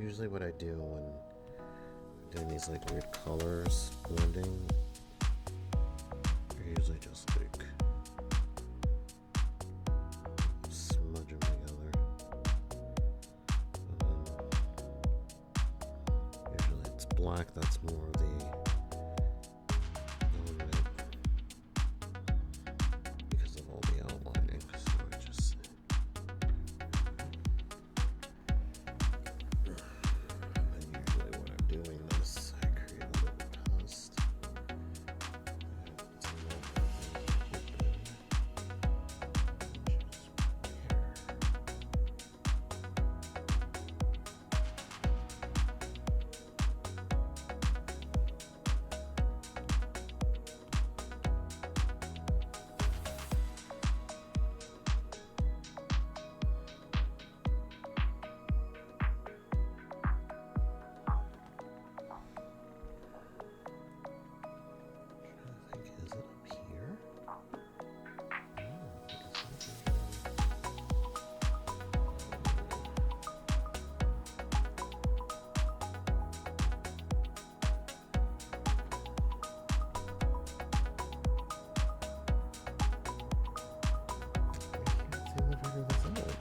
Usually what I do when I'm doing these like weird colors blending, I usually just like smudge them together. Usually it's black, that's more of the element because of all the outlining. So I just and usually when I'm doing this, I create a little dust. It's a little bit I think, is it up here? I can't seem to figure this out.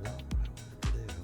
Not what I wanted to do.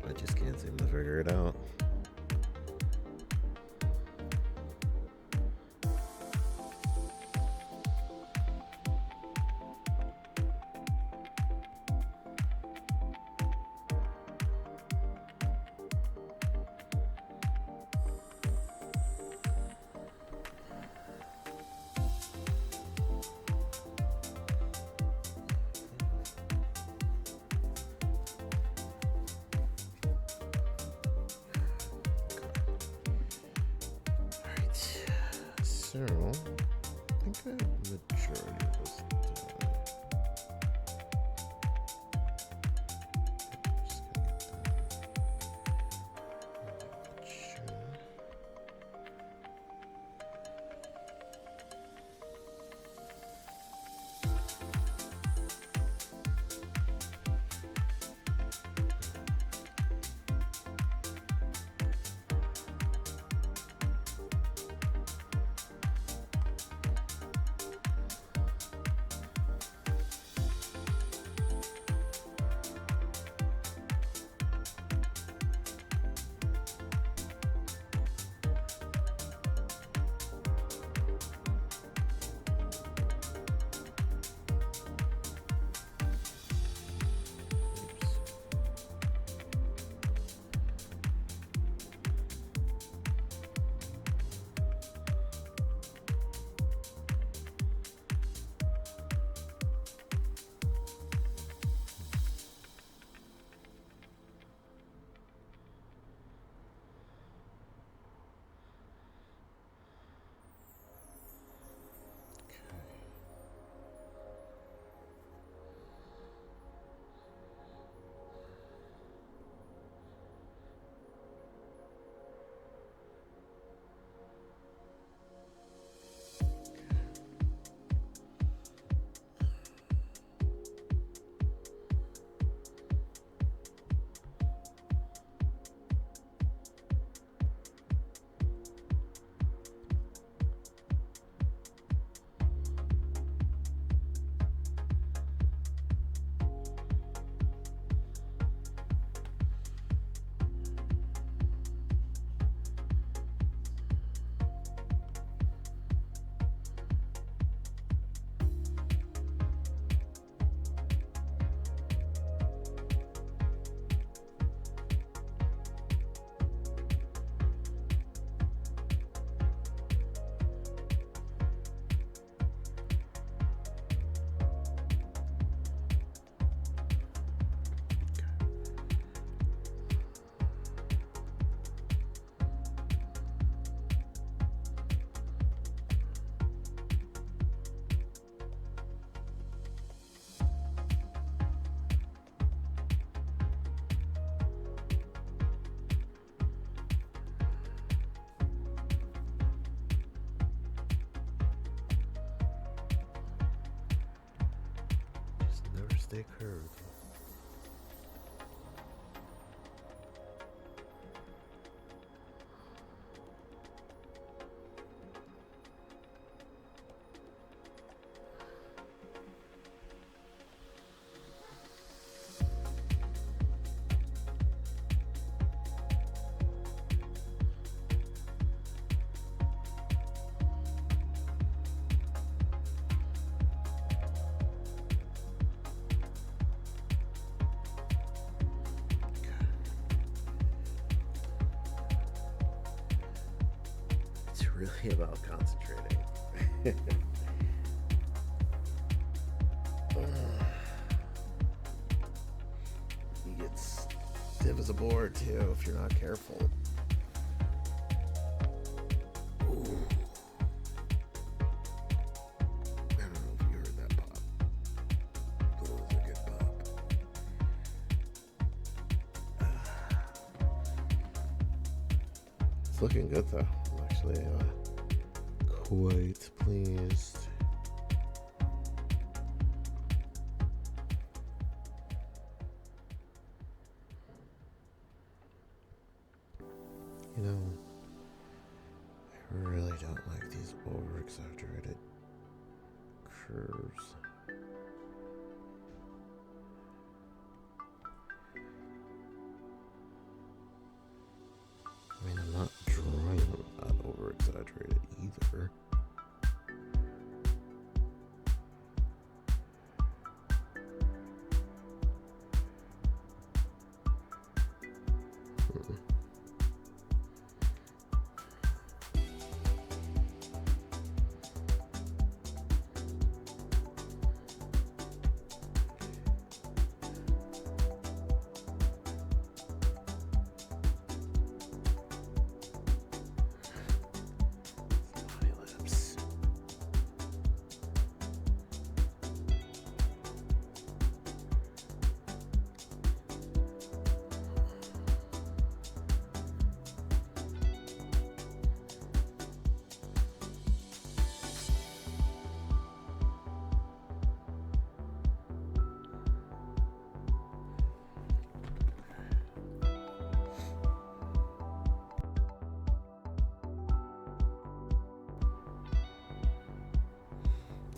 I just can't seem to figure it out. Alright, so I think I have the majority of this done. Just gonna get that. stay curved. Really about concentrating. You get stiff as a board too if you're not careful. Ooh. I don't know if you heard that pop. That was a good pop. It's looking good though. I'm actually quite pleased. You know, I really don't like these over-exaggerated curves. I mean, I'm not drawing them that over-exaggerated either.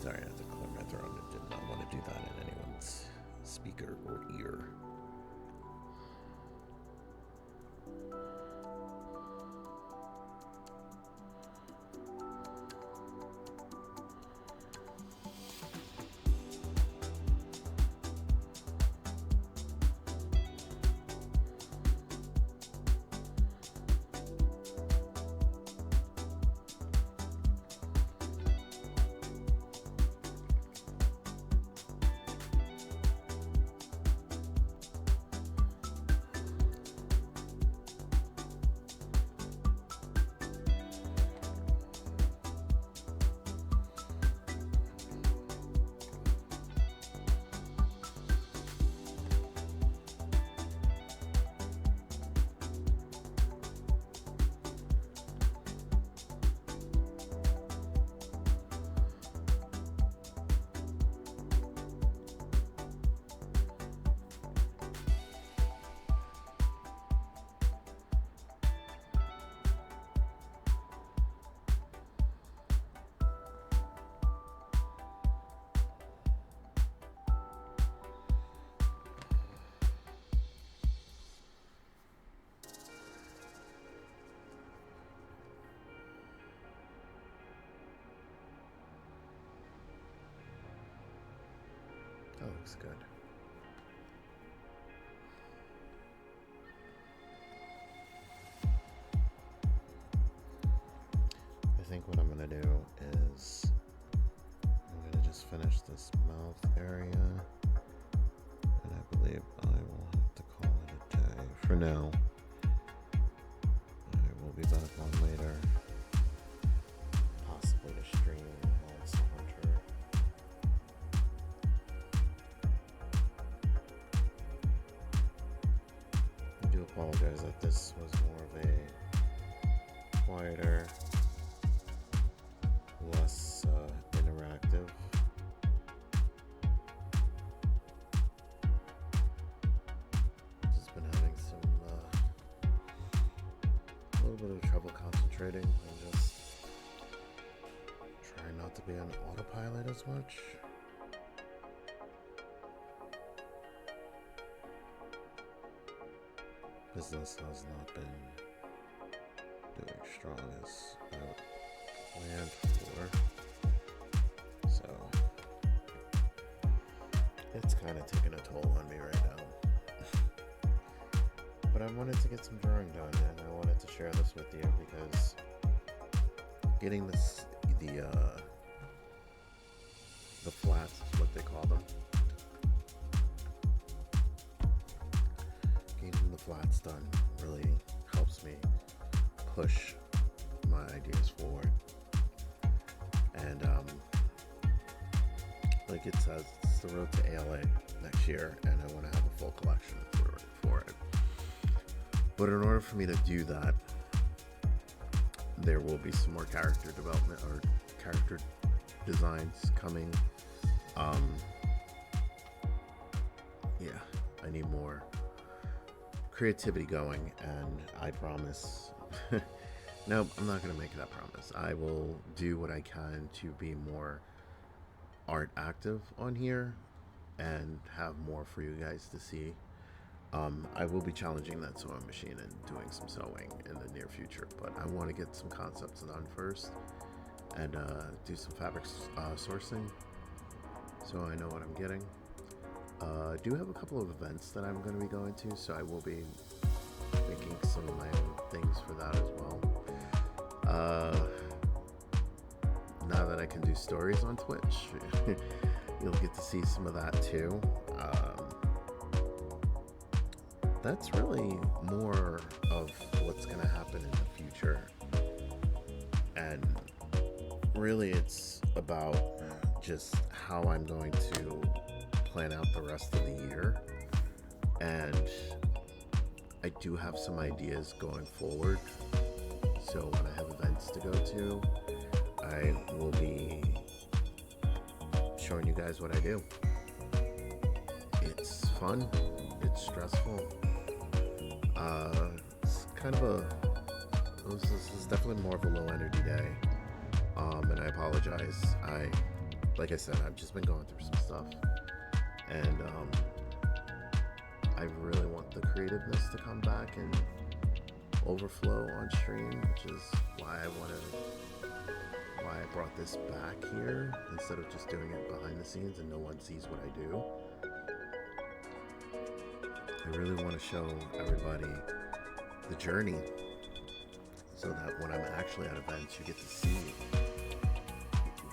Sorry, I had to clear my throat. I did not want to do that in anyone's speaker or ear. That looks good. I think what I'm gonna do is I'm gonna just finish this mouth area, and I believe I will have to call it a day for now. I will be back on later, possibly to stream Monster Hunter. I do apologize that this was more of a quieter, less interactive little bit of trouble concentrating and just trying not to be on autopilot as much. Business has not been doing strong as I planned for, so it's kind of taking a toll on me right now. But I wanted to get some drawing done, and I wanted to share this with you because getting the flats is what they call them. Getting the flats done really helps me push my ideas forward. And like it says, it's the road to ALA next year, and I want to have a full collection for it. But in order for me to do that, there will be some more character development or character designs coming. Yeah, I need more creativity going, and I promise. No, I'm not going to make that promise. I will do what I can to be more art active on here and have more for you guys to see. I will be challenging that sewing machine and doing some sewing in the near future, but I want to get some concepts done first and do some fabric sourcing so I know what I'm getting. I do have a couple of events that I'm going to be going to, so I will be making some of my own things for that as well. Now that I can do stories on Twitch, you'll get to see some of that too. That's really more of what's going to happen in the future. And really it's about just how I'm going to plan out the rest of the year. And I do have some ideas going forward. So when I have events to go to, I will be showing you guys what I do. It's fun. It's stressful. It's kind of this is definitely more of a low energy day. And I apologize. Like I said, I've just been going through some stuff. And I really want the creativeness to come back and overflow on stream, which is why I brought this back here instead of just doing it behind the scenes and no one sees what I do. I really want to show everybody the journey so that when I'm actually at events, you get to see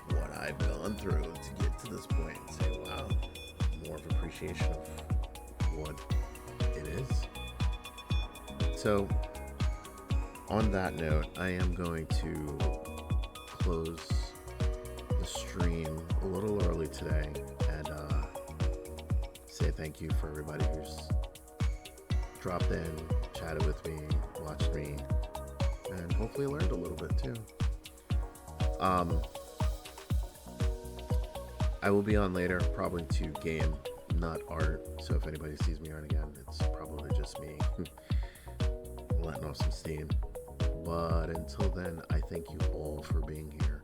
what I've gone through to get to this point and say, wow, more of appreciation of what it is. So on that note, I am going to close the stream a little early today and say thank you for everybody who's dropped in, chatted with me, watched me, and hopefully learned a little bit too. I will be on later, probably to game, not art, so if anybody sees me art again, it's probably just me letting off some steam. But until then, I thank you all for being here,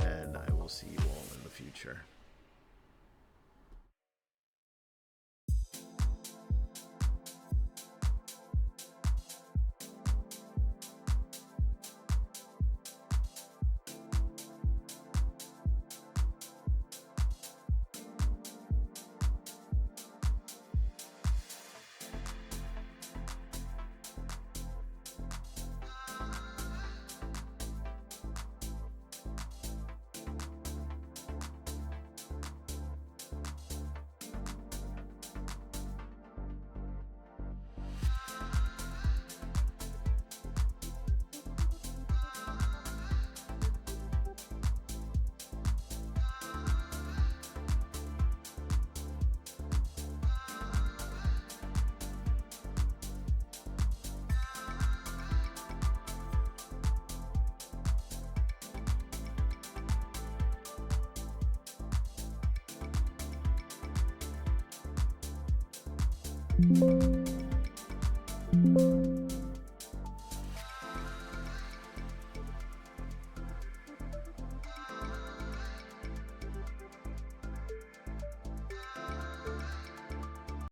and I will see you all in the future. Thank you.